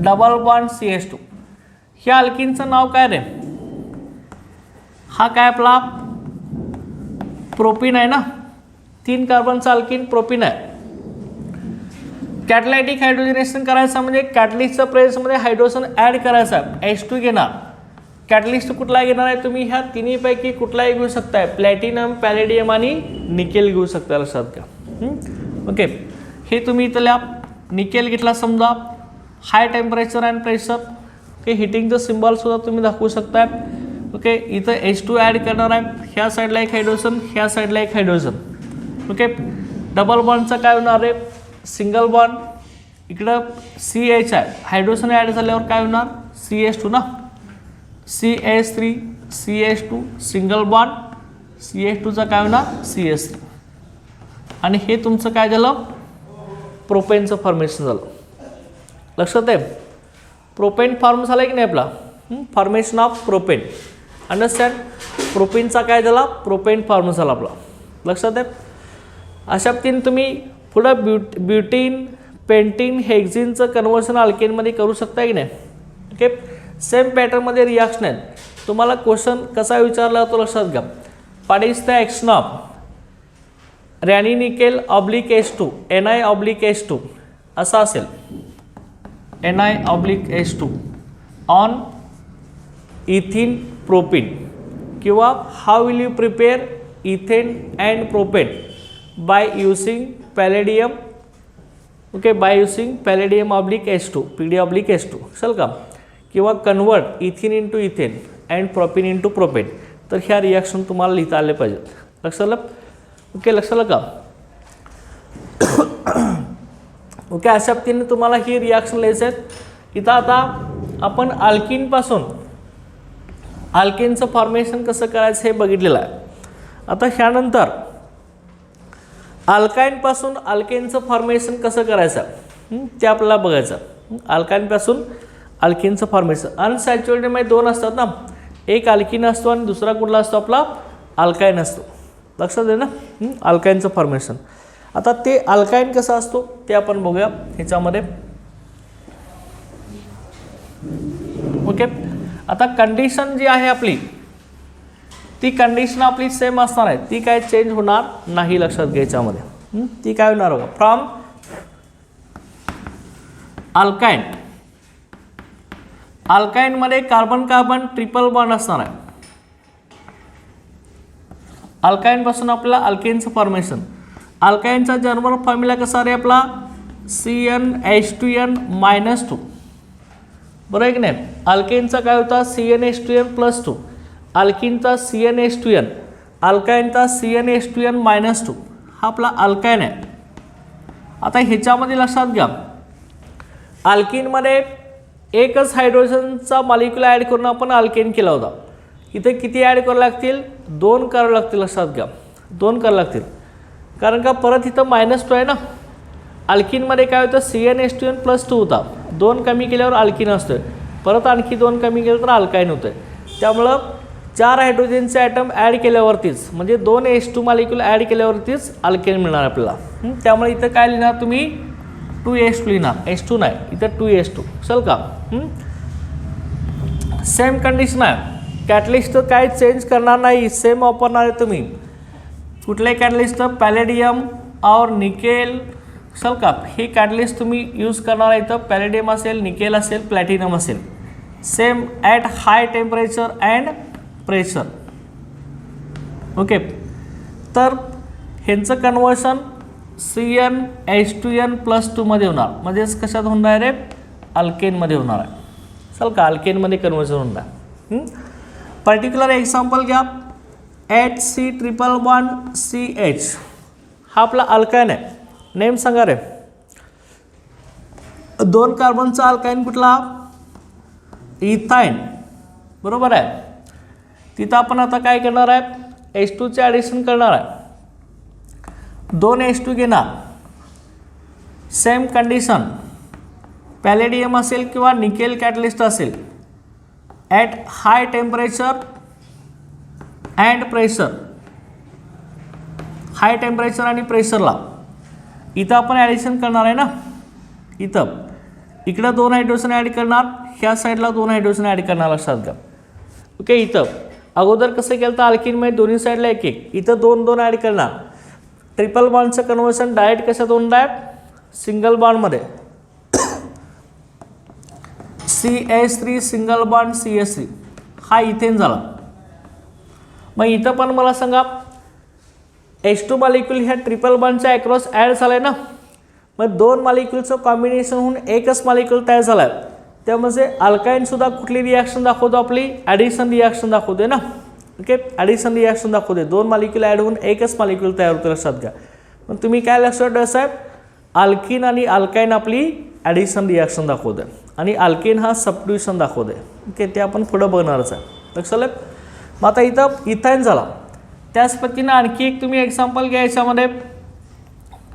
double bond CH2, ह्या अल्किनचं नाव काय रे, हा काय आपला प्रोपीन आहे ना, 3 कार्बनचा अल्किन प्रोपीन आहे. कॅटलायटिक हायड्रोजनेशन करायचं म्हणजे कॅटलिस्टच्या प्रेसमध्ये हायड्रोजन ॲड करायचा आहे, H2 घेणार. कॅटलिस्ट कुठला घेणार आहे तुम्ही, ह्या तिन्हीपैकी कुठलाही घेऊ शकताय, प्लॅटिनम, पॅलेडियम आणि निकेल घेऊ शकता, लक्षात घ्या. ओके, हे तुम्ही इथल्या निकेल घेतला समजा, high temperature and pressure. Okay, हिटिंगचं सिम्बॉल सुद्धा तुम्ही दाखवू शकताय. ओके, इथं H2 ॲड करणार आहे, ह्या साईडला एक हायड्रोजन, ह्या साईडला एक हायड्रोजन. ओके, डबल बॉन्डचं काय होणार आहे, सिंगल बॉन्ड, इकडं CH आहे, हायड्रोजन ॲड झाल्यावर काय होणार, CH2 ना, CH3 CH2 सिंगल बॉन्ड, CH2चा काय होणार, CH3. आणि हे तुमचं काय झालं, प्रोपेनचं फॉर्मेशन झालं, लक्षात आहे. प्रोपेन फॉर्म झाला की नाही आपला, फॉर्मेशन ऑफ प्रोपेन, अंडरस्टँड. प्रोपेनचा काय झाला, प्रोपेन फॉर्म झाला आपला, लक्षात आहे. अशा पद्धतीने तुम्ही पुढं ब्युटीन, पेंटीन, हेक्झिनचं कन्व्हर्शन अल्केनमध्ये करू शकता की नाही. ओके, सेम पॅटर्नमध्ये रिॲक्शन आहेत. तुम्हाला क्वेश्चन कसा विचारला तो लक्षात घ्या. What is the action of raney nickel oblique H2 Ni oblique H2 असा असेल, Ni oblique H2 on ethyne propene, किंवा how will you prepare ethane and propane by using palladium. Okay, by using palladium oblique H2 PD oblique H2 चल का, किंवा convert ethyne into ethane and propene into propane. तर ह्या reaction तुम्हाला लिहिता आले पाहिजेत, लक्षात आलं. ओके, लक्षात आलं का. ओके, अशा पद्धतीने तुम्हाला ही रिॲक्शन लिहायचं आहेत. इथं आता आपण अल्किनपासून अल्किनचं फॉर्मेशन कसं करायचं हे बघितलेलं आहे. आता ह्यानंतर अल्काईनपासून अल्केनचं फॉर्मेशन कसं करायचं ते आपल्याला बघायचं. अल्काईनपासून अल्किनचं फॉर्मेशन, अनसॅच्युरेटेडमध्ये 2 असतात ना, एक अल्किन असतो आणि दुसरा कुठला असतो आपला, अल्काईन असतो, लक्षात आहे ना. अल्काईनचं फॉर्मेशन, आता ते अल्काईन कसं असतो ते आपण बघूया ह्याच्यामध्ये. ओके, आता कंडिशन जी आहे आपली, ती कंडिशन आपली सेम असणार आहे, ती काय चेंज होणार नाही, लक्षात घ्यायच्यामध्ये. ती काय होणार बघा, फ्रॉम अल्काईन, अल्काईनमध्ये कार्बन कार्बन ट्रिपल बॉन्ड असणार आहे. अल्काईनपासून आपल्याला अल्केनचं फॉर्मेशन, अल्काईनचा जर्मल फॉर्म्युला कसा रे आपला, CnH2n-2, बरोबर आहे की नाही. अल्केनचा काय होता, CnH2n+2, अल्किनचा CnH2n, अल्काईनचा CnH2n-2, हा आपला अल्काईन आहे. आता ह्याच्यामध्ये लक्षात घ्या, अल्किनमध्ये एकच हायड्रोजनचा मॉलिक्युल ॲड करून आपण अल्केन केला होता. इथे किती ॲड करावं लागतील, 2 करावं लागतील, लक्षात घ्या, 2 करावं लागतील. कारण का परत इथं -2 आहे ना. अल्किनमध्ये काय होतं, CnH2n+2 होता, 2 कमी केल्यावर अल्किन असतोय, परत आणखी 2 कमी केलं तर अल्काईन होतोय. त्यामुळं 4 हायड्रोजनचे ॲटम ॲड केल्यावरतीच, म्हणजे 2 H2 मॉलिक्युल ॲड केल्यावरतीच अल्केन मिळणार आपल्याला. त्यामुळे इथं काय लिहिणार तुम्ही, 2H2 लिहिणार, H2 नाही, इथं 2H2 चल का. सेम कंडिशन आहे, कॅटलिस्ट काय चेंज करणार नाही, सेम वापरणार आहे तुम्ही. कुठले कॅटलिस्ट, पॅलेडियम और निकेल चल का, हे कॅटलिस्ट तुम्ही यूज करणार आहे. इथं पॅलेडियम असेल, निकेल असेल, प्लॅटिनम असेल, same at high temperature and pressure. Okay, तर ह्यांचं कन्वर्शन CnH2n+2 मध्ये होणार, म्हणजेच कशात होणार आहे, अल्केनमध्ये होणार आहे. चल का, अल्केनमध्ये कन्वर्शन होणार. पर्टिक्युलर एक्झाम्पल घ्या, HC ट्रिपल बॉन्ड CH, हा आपला अल्काईन आहे. नेम सांगा रे, 2 कार्बनचा अल्काईन कुठला? इथाईन, बरोबर आहे. तिथं आपण आता काय करणार आहे? H2 चे ॲडिशन करणार आहे. 2 H2 घेणार. सेम कंडिशन, पॅलेडियम असेल किंवा निकेल कॅटलिस्ट असेल, at high temperature and pressure, high temperature आणि प्रेशरला इथं आपण ॲडिशन करणार आहे ना. इथं इकडं 2 हायड्रोजन ॲड करणार, ह्या साईडला 2 हायड्रोजन ॲड करणार लक्षात घ्या. ओके, इथं अगोदर कसं केलं तर अल्किनमध्ये दोन्ही साईडला एक एक, इथं 2 2 ॲड करणार. ट्रिपल बॉन्डचं कन्व्हर्शन डायरेक्ट कशात होऊन आहे? Single बॉन्डमध्ये. CH3 single bond CH3 हा इथेन झाला. मग इथं पण मला सांगा H2 मॉलिक्यूल ह्या ट्रिपल बॉन्डच्या अक्रॉस ॲड झाला आहे ना. मग 2 मॉलिक्यूलचं कॉम्बिनेशन होऊन एकच मॉलिक्यूल तयार झाला आहे. त्यामध्ये अल्काईनसुद्धा कुठली रिॲक्शन दाखवतो? आपली ॲडिशन रिॲक्शन दाखवते ना. ओके, ॲडिशन रिॲक्शन दाखवते. 2 मॉलिक्यूल ॲड होऊन एकच मॉलिक्यूल तयार होते लक्षात घ्या. मग तुम्ही काय लक्षात ठेवा साहेब, अल्किन आणि अल्काईन आपली ॲडिशन रिॲक्शन दाखवते आणि अल्किन हा सबस्टिट्यूशन दाखवते. ओके, ते आपण पुढं बघणारच आहे. लक्षात आलं. मग आता इथं इथाईन झाला. त्याच पद्धतीनं आणखी एक तुम्ही एक्झाम्पल घ्या याच्यामध्ये.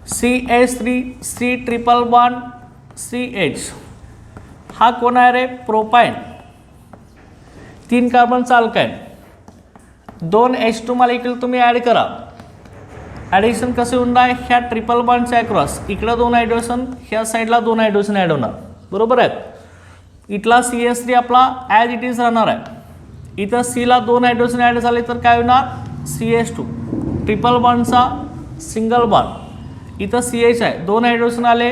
CH3 C triple bond CH हा कोण आहे रे? प्रोपाईन. 3 कार्बनचा अल्काईन. 2 H2 मॉलिक्यूल तुम्ही ॲड करा. ॲडिशन कसे होणार? ह्या ट्रिपल बॉन्डच्या अक्रॉस इकडं 2 हायड्रोजन, ह्या साईडला 2 हायड्रोजन ॲड होणार, बरोबर आहे. इथला CH3 आपला ॲज इट इज राहणार आहे. इथं Cला 2 हायड्रोजन ॲड झाले तर काय होणार? CH2 ट्रिपल बॉन्डचा सिंगल बॉन्ड. इथं CH आहे, 2 हायड्रोजन आले,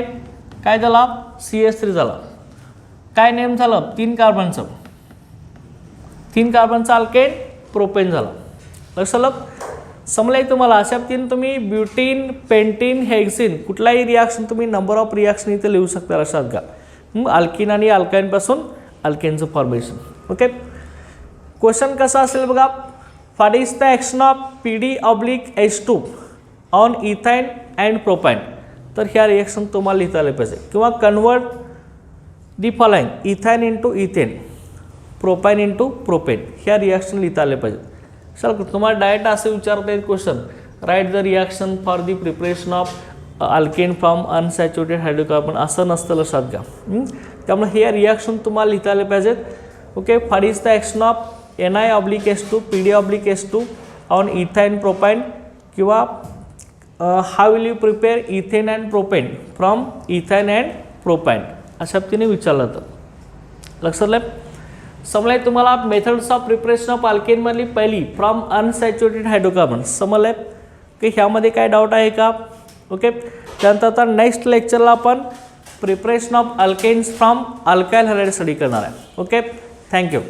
काय झाला? CH3 झाला. काय नेम झालं? 3 कार्बनचं. 3 कार्बनचा अल्केन प्रोपेन झाला. लक्षात समजलंय तुम्हाला. अशा तीन तुम्ही ब्युटीन, पेंटीन, हेक्सिन कुठलाही रिॲक्शन तुम्ही नंबर ऑफ रिॲक्शन इथे लिहू शकता लक्षात घ्या. अल्किन आणि अल्काईनपासून अल्केनचं फॉर्मेशन. ओके, क्वेश्चन कसा असेल बघा. What is the action of PD/H2 on ethyne and propyne. तर ह्या रिॲक्शन तुम्हाला लिहिता आले पाहिजे. किंवा convert the following, ethyne into ethane, propyne into propane, ह्या रिॲक्शन लिहिता आले पाहिजे. चल तुम्हाला डायरेक्ट असे विचारता येईल question, right the reaction for the preparation of alkane from unsaturated hydrocarbon, असं नसतं लक्षात घ्या. त्यामुळे हे रिॲक्शन तुम्हाला लिहिता आले पाहिजेत. Okay, what is the action of Ni/H2 PD/H2 on ethyne propyne, किंवा how will you prepare ethane and propane from ethyne and propyne, अशा पद्धतीने विचारलं तर लक्षात आलं. समजलंय तुम्हाला. मेथड्स ऑफ प्रिपरेशन ऑफ अल्केनमधली पहिली फ्रॉम अनसॅच्युरेटेड हायड्रोकार्बन समजलंय की ह्यामध्ये काय डाऊट आहे का? ओके, त्यानंतर आता नेक्स्ट लेक्चरला आपण preparation of alkanes from alkyl halide study करणार आहे. Okay, thank you.